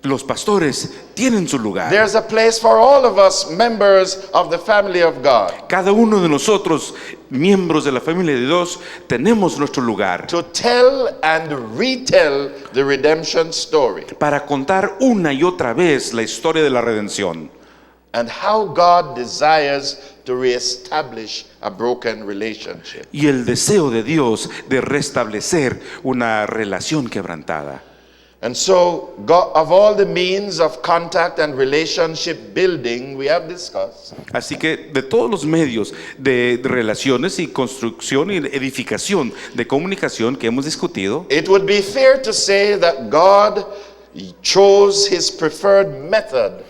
Los pastores tienen su lugar. There's a place for all of us members of the family of God Cada uno de nosotros, miembros de la familia de Dios, tenemos nuestro lugar to tell and retell the redemption story para contar una y otra vez la historia de la redención and how God desires to reestablish a broken relationship. y el deseo de Dios de restablecer una relación quebrantada. And so, God, of all the means of contact and relationship building we have discussed, Así que de todos los medios de relaciones y construcción y edificación de comunicación que hemos discutido, it would be fair to say that God chose his preferred method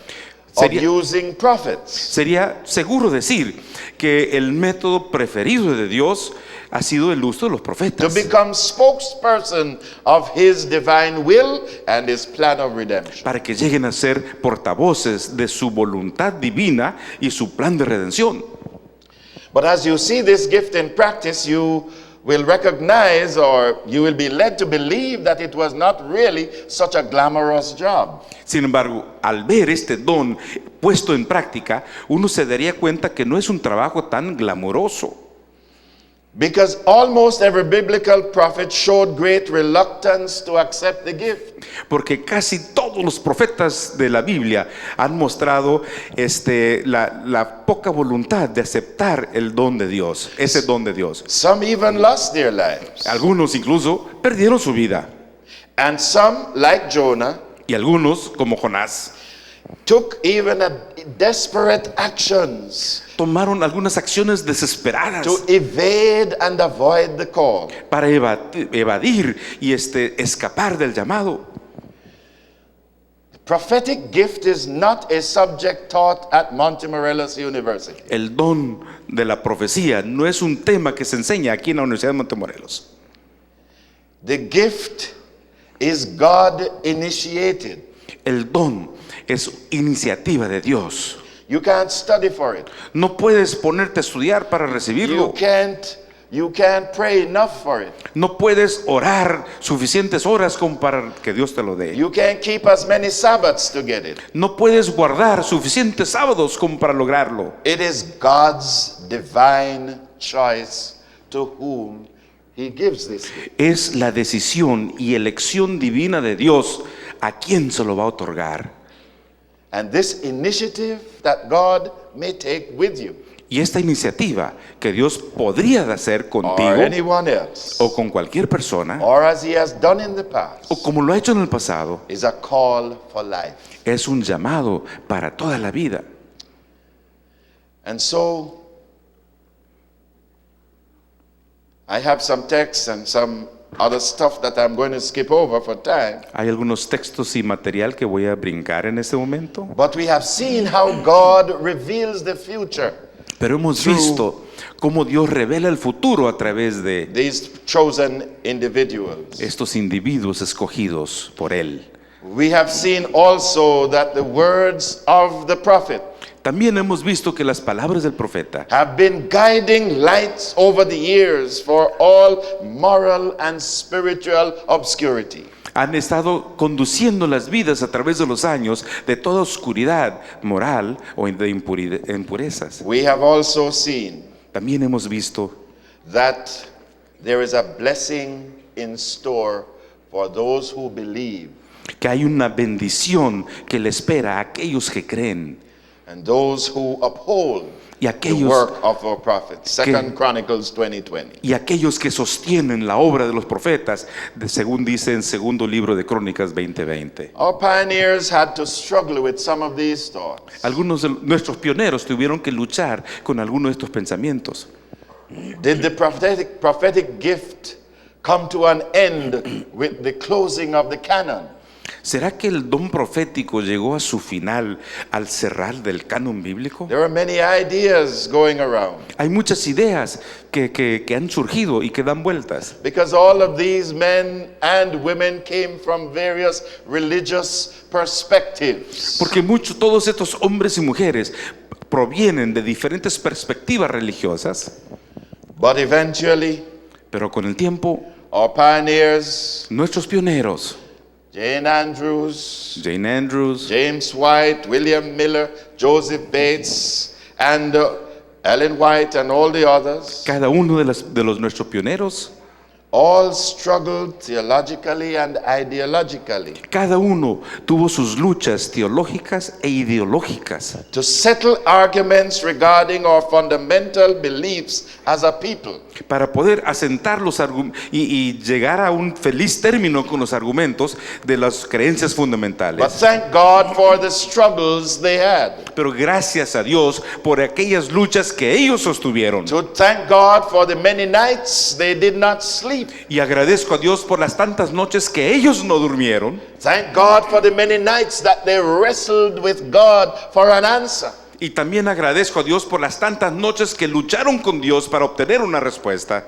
of Sería- using prophets. sería seguro decir que el método preferido de Dios ha sido el uso de los To profetas become spokesperson of his divine will and his plan of redemption. para que lleguen a ser portavoces de su voluntad divina y su plan de redención. But as you see this gift in practice, you will recognize, or you will be led to believe, that it was not really such a glamorous job. Sin embargo, al ver este don puesto en práctica, uno se daría cuenta que no es un trabajo tan glamuroso. Because almost every biblical prophet showed great reluctance to accept the gift. Porque casi todos los profetas de la Biblia han mostrado la poca voluntad de aceptar el don de Dios, ese don de Dios. Some even lost their lives. Algunos incluso perdieron su vida. And some, like Jonah, Y algunos, como Jonás, took even desperate actions tomaron algunas acciones desesperadas to evade and avoid the call. para evadir y escapar del llamado. Prophetic gift is not a subject taught at Montemorelos University. El don de la profecía no es un tema que se enseña aquí en la Universidad de Montemorelos. The gift is God initiated. El don es iniciativa de Dios. You can't study for it. No puedes ponerte a estudiar para recibirlo. You can't pray enough for it. No puedes orar suficientes horas como para que Dios te lo dé. You can't keep as many Sabbaths to get it. No puedes guardar suficientes sábados como para lograrlo. It is God's divine choice to whom He gives this gift. Es la decisión y elección divina de Dios a quien se lo va a otorgar. And this initiative that God may take with you, Y esta iniciativa que Dios podría hacer contigo or anyone else, o con cualquier persona, or as He has done in the past, o como lo ha hecho en el pasado, is a call for life. es un llamado para toda la vida. And so, I have some texts and some other stuff that I'm going to skip over for time. Hay algunos textos y material que voy a brincar en este momento, But we have seen how God reveals the future. pero hemos visto cómo Dios revela el futuro a través de These chosen individuals. estos individuos escogidos por Él. We have seen also that the words of the prophet También hemos visto que las palabras del profeta have been guiding lights over the years for all moral and spiritual obscurity. han estado conduciendo las vidas a través de los años de toda oscuridad moral o de impurezas. We have also seen También hemos visto that there is a blessing in store for those who believe que hay una bendición que le espera a aquellos que creen and those who uphold Y the work of our prophets. Second Chronicles 20:20. Y aquellos que sostienen la obra de los profetas, según dice en segundo libro de Crónicas 20:20. Our pioneers had to struggle with some of these thoughts. Algunos de nuestros pioneros tuvieron que luchar con algunos de estos pensamientos. Did the prophetic gift come to an end with the closing of the canon? ¿Será que el don profético llegó a su final al cerrar del canon bíblico? There are many ideas going around. Hay muchas ideas que han surgido y que dan vueltas. Because all of these men and women came from various religious perspectives. Porque todos estos hombres y mujeres provienen de diferentes perspectivas religiosas. But eventually, pero con el tiempo, our pioneers, nuestros pioneros, Jane Andrews, James White, William Miller, Joseph Bates, and Ellen White, and all the others, cada uno de los nuestros pioneros, all struggled theologically and ideologically. Cada uno tuvo sus luchas teológicas e ideológicas. To settle arguments regarding our fundamental beliefs as a people. Para poder asentar los y llegar a un feliz término con los argumentos de las creencias fundamentales. But thank God for the struggles they had. Pero gracias a Dios por aquellas luchas que ellos sostuvieron. To thank God for the many nights they did not sleep. Y agradezco a Dios por las tantas noches que ellos no durmieron. Thank God for the many nights that they wrestled with God for an answer. Y también agradezco a Dios por las tantas noches que lucharon con Dios para obtener una respuesta.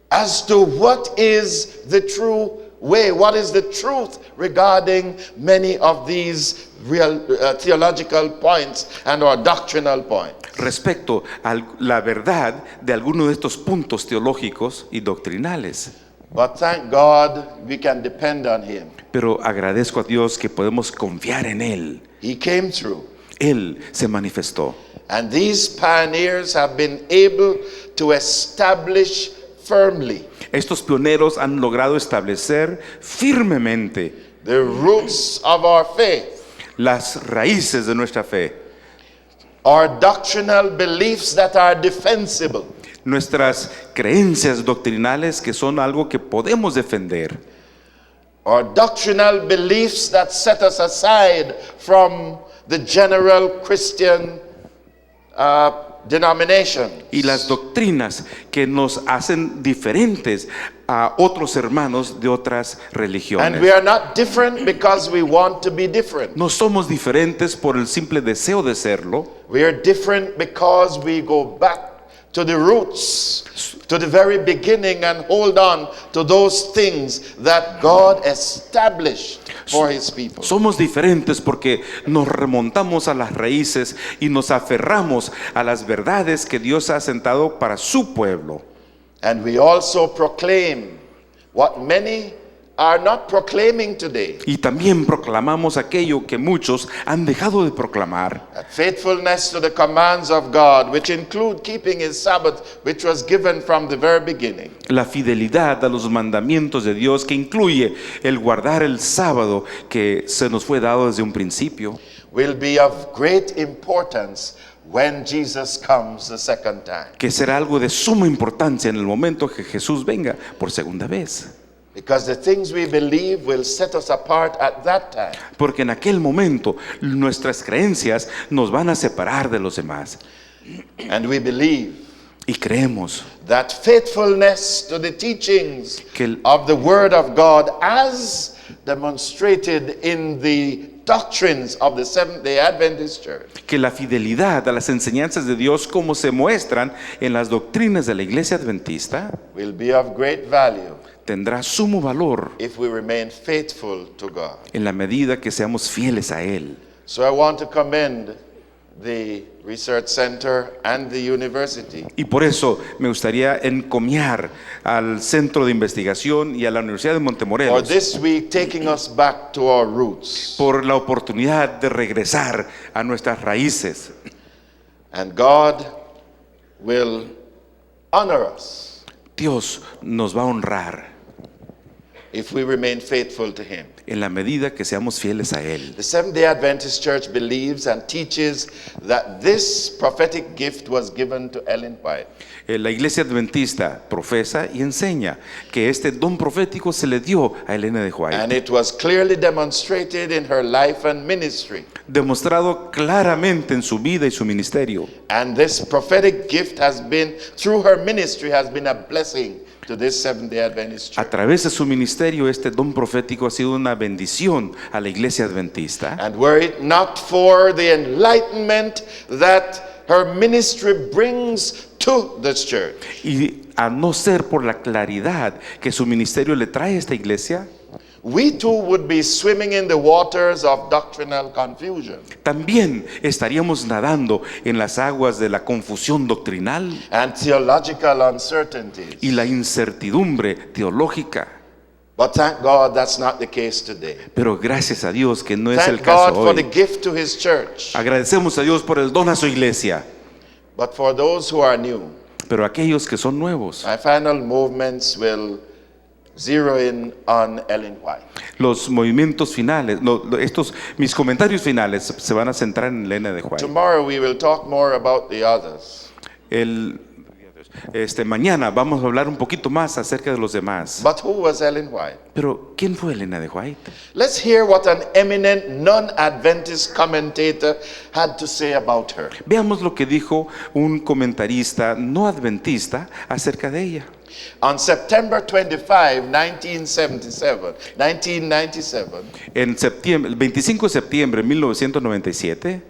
As to what is the true way, what is the truth regarding many of these real theological points and or doctrinal points. Respecto a la verdad de algunos de estos puntos teológicos y doctrinales. But thank God we can depend on him. Pero agradezco a Dios que podemos confiar en él. He came through. Él se manifestó. And these pioneers have been able to establish firmly. Estos pioneros han logrado establecer firmemente the roots of our faith. Las raíces de nuestra fe. Our doctrinal beliefs that are defensible. Nuestras creencias doctrinales que son algo que podemos defender. Our doctrinal beliefs that set us aside from the general Christian denomination. Y las doctrinas que nos hacen diferentes a otros hermanos de otras religiones. And we are not different because we want to be different. No somos diferentes por el simple deseo de serlo. We are different because we go back to the roots, to the very beginning, and hold on to those things that God established for his people. Somos diferentes porque nos remontamos a las raíces y nos aferramos a las verdades que Dios ha sentado para su pueblo. And we also proclaim what many are not proclaiming today. Y también proclamamos aquello que muchos han dejado de proclamar. That faithfulness to the commands of God, which include keeping his Sabbath, which was given from the very beginning. La fidelidad a los mandamientos de Dios, que incluye el guardar el sábado que se nos fue dado desde un principio, will be of great importance when Jesus comes the second time. Que será algo de suma importancia en el momento que Jesús venga por segunda vez. Because the things we believe will set us apart at that time. Porque en aquel momento nuestras creencias nos van a separar de los demás. And we believe y creemos that faithfulness to the teachings of the Word of God as demonstrated in the doctrines of the Seventh-day Adventist Church. Que la fidelidad a las enseñanzas de Dios como se muestran en las doctrinas de la Iglesia Adventista will be of great value. Tendrá sumo valor if we remain faithful to God. En la medida que seamos fieles a Él. So I want to commend the Research Center and the university. Y por eso me gustaría encomiar al Centro de Investigación y a la Universidad de Montemorelos for this week taking us back to our roots. Por la oportunidad de regresar a nuestras raíces. And God will honor us. Dios nos va a honrar. if we remain faithful to Him. en la medida que seamos fieles a Él. The Seventh-day Adventist Church believes and teaches that this prophetic gift was given to Ellen White. La Iglesia Adventista profesa y enseña que este don profético se le dio a Elena de White. And it was clearly demonstrated in her life and ministry. Demostrado claramente en su vida y su ministerio. And this prophetic gift has been, through her ministry, has been a blessing to this Seventh-day Adventist A Church. través de su ministerio, este don profético ha sido una bendición a la Iglesia Adventista. And were it not for the enlightenment that her ministry brings to this church, Y a no ser por la claridad que su ministerio le trae a esta iglesia, we too would be swimming in the waters of doctrinal confusion también estaríamos nadando en las aguas de la confusión doctrinal and theological uncertainties. y la incertidumbre teológica. But thank God that's not the case today. Pero gracias a Dios que no es el Thank caso God for the hoy. gift to His church. Agradecemos a Dios por el don a su iglesia. But for those who are new, Pero aquellos que son nuevos, my final movements will zero in on Ellen White. los movimientos finales, mis comentarios finales se van a centrar en Elena de White. Tomorrow we will talk more about the others. Mañana vamos a hablar un poquito más acerca de los demás. But who was Ellen White? Pero ¿quién fue Elena de White? Let's hear what an eminent non-Adventist commentator had to say about her. Veamos lo que dijo un comentarista no adventista acerca de ella. On September 25, 1997, En septiembre, el 25 de septiembre de 1997,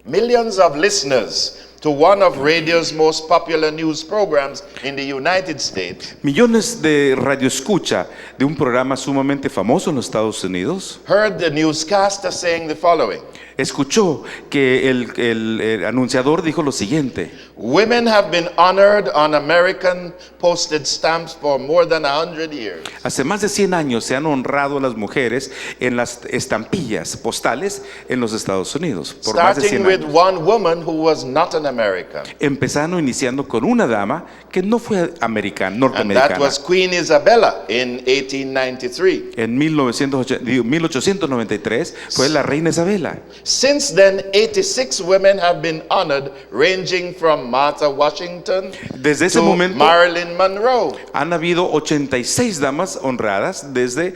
millions of listeners to one of radio's most popular news programs in the United States millones de radioescucha de un programa sumamente famoso en los Estados Unidos heard the newscaster saying the following: escuchó que el anunciador dijo lo siguiente: women have been honored on American postage stamps for more than 100 years. hace más de 100 años se han honrado a las mujeres en las estampillas postales en los Estados Unidos, por más de 100 Starting with años. one woman who was not an American. Empezando iniciando con una dama que no fue americana, And norteamericana. that was Queen Isabella in 1893. En 1893 fue la reina Isabela. Since then, 86 women have been honored, ranging from Martha Washington Desde ese to momento Marilyn Monroe. han habido 86 damas honradas, desde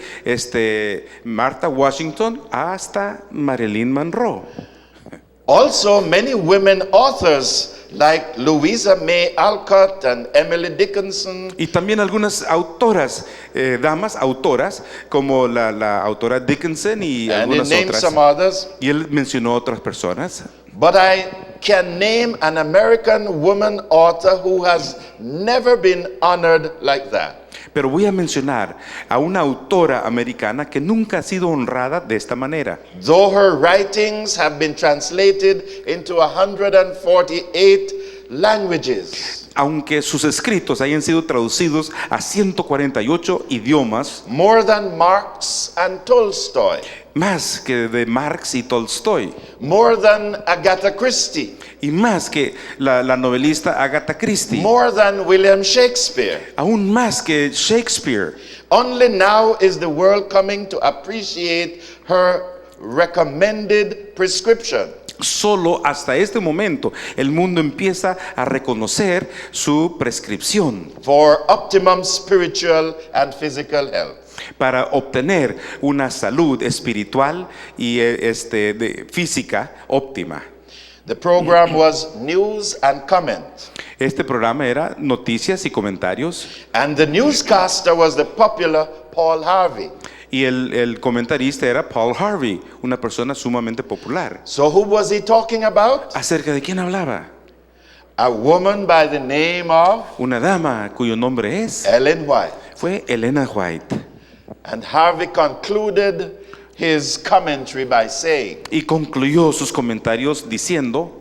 Martha Washington hasta Marilyn Monroe. Also, many women authors like Louisa May Alcott and Emily Dickinson, Y también algunas autoras, damas autoras, como la autora Dickinson y and he algunas named otras. some others. Y él mencionó otras personas. But I can name an American woman author who has never been honored like that. Pero voy a mencionar a una autora americana que nunca ha sido honrada de esta manera. Though her writings have been translated into 148 languages, Aunque sus escritos hayan sido traducidos a 148 idiomas, more than Marx and Tolstoy, más que de Marx y Tolstoy, more than Agatha Christie, y más que la novelista Agatha Christie, more than William Shakespeare. aún más que Shakespeare. Only now is the world coming to appreciate her recommended prescription. Solo hasta este momento el mundo empieza a reconocer su prescripción For optimum spiritual and physical health. para obtener una salud espiritual y física óptima. The program was news and comment, Este programa era noticias y comentarios, and the newscaster was the popular Paul Harvey. y el comentarista era Paul Harvey, una persona sumamente popular. So who was he talking about? ¿Acerca de quién hablaba? A woman by the name of Una dama cuyo nombre Ellen White. fue Elena White. And Harvey concluded his commentary by saying, Y concluyó sus comentarios diciendo: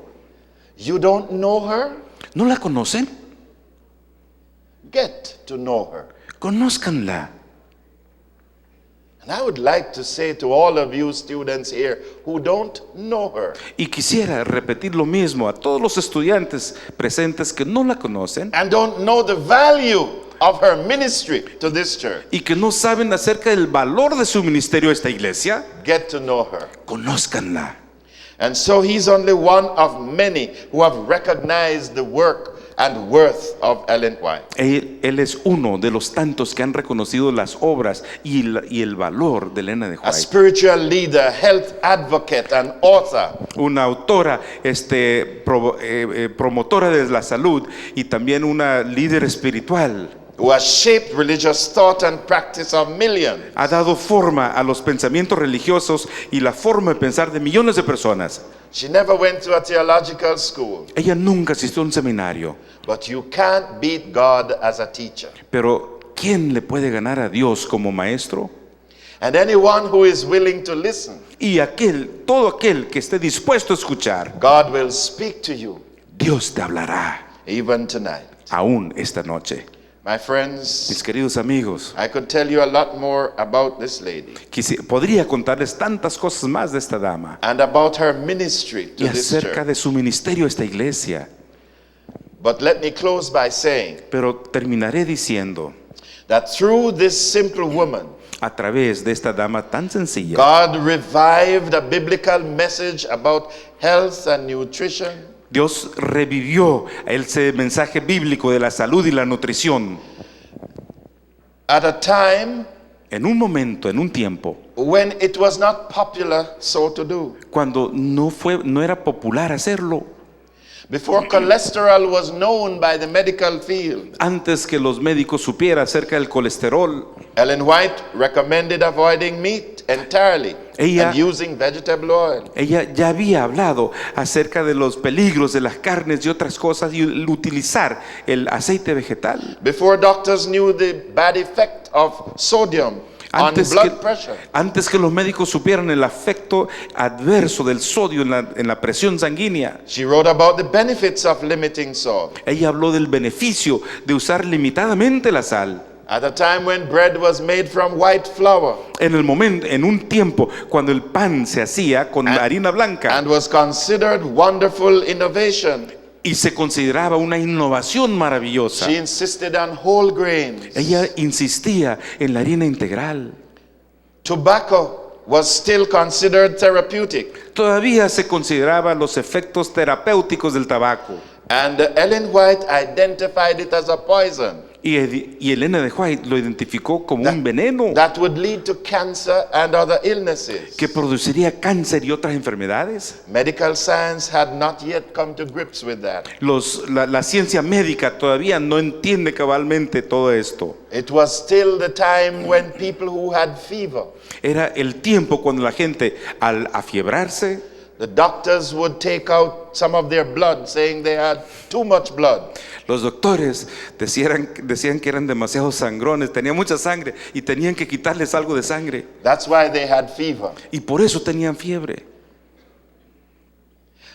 you don't know her? ¿no la conocen? Get to know her. Conózcanla. And I would like to say to all of you students here who don't know her, Y quisiera repetir lo mismo a todos los estudiantes presentes que no la conocen and don't know the value of her ministry to this church, y que no saben acerca del valor de su ministerio a esta iglesia, get to know her. conózcanla. And so he's only one of many who have recognized the work and worth of Ellen White. Él es uno de los tantos que han reconocido las obras y el valor de Elena de A White. spiritual leader, health advocate, and author. Una autora, promotora de la salud y también una líder espiritual. Who has shaped religious thought and practice of millions. Ha dado forma a los pensamientos religiosos y la forma de pensar de millones de personas. She never went to a theological school, Ella nunca asistió a un seminario, but you can't beat God as a teacher. pero ¿quién le puede ganar a Dios como maestro? And anyone who is willing to listen, Y todo aquel que esté dispuesto a escuchar, God will speak to you Dios te hablará, even tonight. aún esta noche. My friends, Mis queridos amigos, I could tell you a lot more about this lady podría contarles tantas cosas más de esta dama and about her ministry to y this acerca church. de su ministerio a esta iglesia, But let me close by saying pero terminaré diciendo, that through this simple woman, a través de esta dama tan sencilla, God revived a biblical message about health and nutrition, Dios revivió ese mensaje bíblico de la salud y la nutrición at a time en un momento, en un tiempo, when it was not popular so to do. cuando no era popular hacerlo. Before cholesterol was known by the medical field, Antes que los médicos supieran acerca del colesterol, Ellen White recommended avoiding meat entirely Ella- and using vegetable oil. ella ya había hablado acerca de los peligros de las carnes y otras cosas y el utilizar el aceite vegetal. Before doctors knew the bad effect of sodium on blood pressure. Antes que los médicos supieran el efecto adverso del sodio en la presión sanguínea, She wrote about the benefits of limiting salt. ella habló del beneficio de usar limitadamente la sal. At a time when bread was made from white flour En un tiempo cuando el pan se hacía con harina blanca and was considered wonderful innovation, y se consideraba una innovación maravillosa, she insisted on whole grains. ella insistía en la harina integral. Tobacco was still considered therapeutic, Todavía se consideraban los efectos terapéuticos del tabaco. and Ellen White identified it as a poison Y Elena de White lo identificó como un veneno that would lead to cancer and other illnesses. que produciría cáncer y otras enfermedades. Medical science had not yet come to grips with that. La ciencia médica todavía no entiende cabalmente todo esto. It was still the time when people who had fever, Era el tiempo cuando la gente, al afiebrarse, the doctors would take out some of their blood, saying they had too much blood. los doctores decían que eran demasiado sangrones, tenían mucha sangre y tenían que quitarles algo de sangre. That's why they had fever. Y por eso tenían fiebre.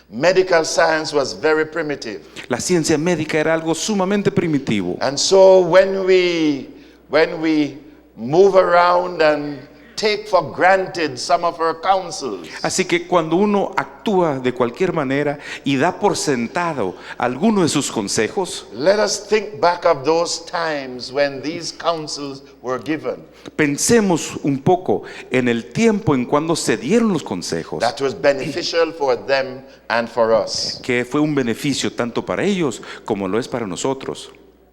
Medical science was very primitive. La ciencia médica era algo sumamente primitivo. And so when we move around and take for granted some of her counsels, Así que cuando uno actúa de cualquier manera y da por sentado alguno de sus consejos, let us think back of those times when these counsels were given. pensemos un poco en el tiempo en cuando se dieron los consejos, That was beneficial for them and for us. que fue un beneficio tanto para ellos como lo es para nosotros.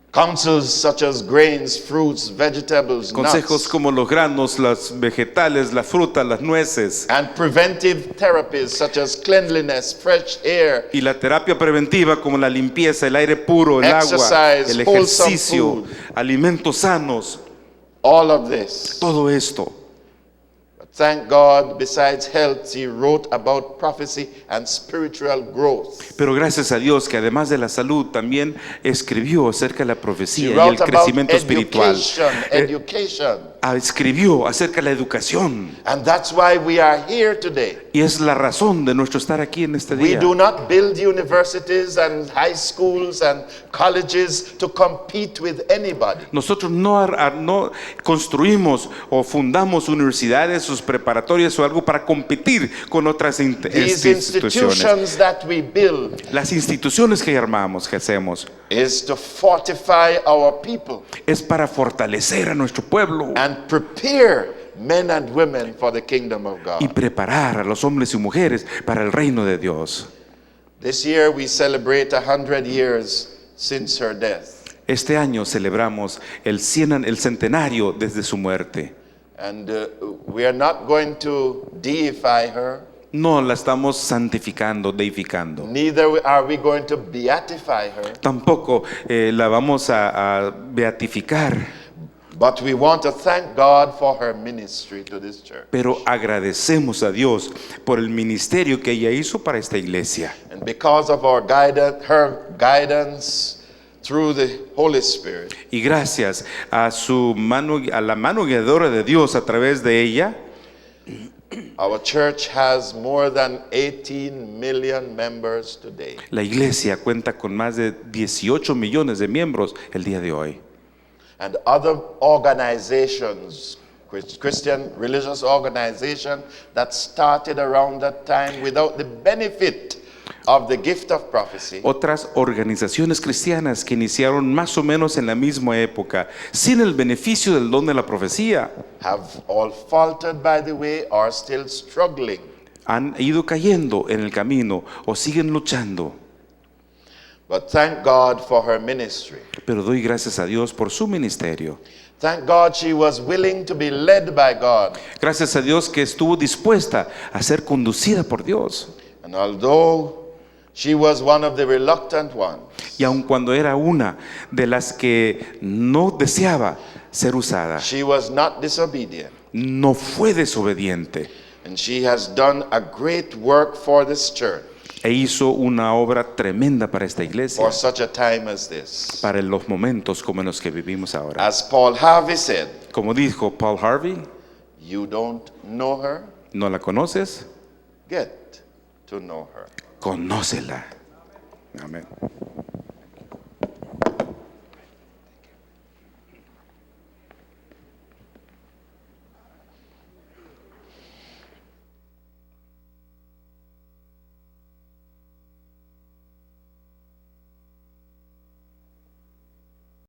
Counsels such as grains, fruits, vegetables, Consejos nuts, como los granos, las vegetales, las frutas, las nueces and preventive therapies such as cleanliness, fresh air, y la terapia preventiva como la limpieza, el aire puro, el agua, Exercise, el wholesome ejercicio, food. alimentos sanos, all of this. todo esto. But thank God, besides health, he wrote about prophecy and spiritual growth. Pero gracias a Dios que además de la salud también escribió acerca de la He profecía y el wrote about crecimiento espiritual. education. Escribió acerca de la educación. And that's why we are here today. Y es la razón de nuestro estar aquí en este We día. do not build universities and high schools and colleges to compete with anybody. Nosotros no construimos o fundamos universidades, sus preparatorias o algo para competir con otras These instituciones. institutions that we build Las instituciones que armamos, que hacemos, is to fortify our people es para fortalecer a nuestro pueblo and prepare men and women for the kingdom of y God. preparar a los hombres y mujeres para el reino de Dios. This year we celebrate 100 years since her death. Este año celebramos el centenario desde su muerte. And we are not going to deify her. No la estamos santificando, deificando. Neither are we going to beatify her. Tampoco la vamos a beatificar. But we want to thank God for her ministry to this church. Pero agradecemos a Dios por el ministerio que ella hizo para esta iglesia. And because of our guidance, her guidance through the Holy Spirit, Y gracias a a la mano guiadora de Dios a través de ella, our church has more than 18 million members today. la iglesia cuenta con más de 18 millones de miembros el día de hoy. And other organizations, Christian religious organizations that started around that time without the benefit of the gift of prophecy, Otras organizaciones cristianas que iniciaron más o menos en la misma época, sin el beneficio del don de la profecía, have all faltered by the way or still struggling. han ido cayendo en el camino o siguen luchando. But thank God for her ministry. Pero doy gracias a Dios por su ministerio. Thank God she was willing to be led by God. Gracias a Dios que estuvo dispuesta a ser conducida por Dios. And although she was one of the reluctant ones, Y aun cuando era una de las que no deseaba ser usada, she was not disobedient. no fue desobediente And she has done a great work for this church e hizo una obra tremenda para esta iglesia, for such a time as this. para los momentos como en los que vivimos ahora. As Paul Harvey said, Como dijo Paul Harvey, you don't know her, ¿no la conoces? get to know her. Conócela. Amén.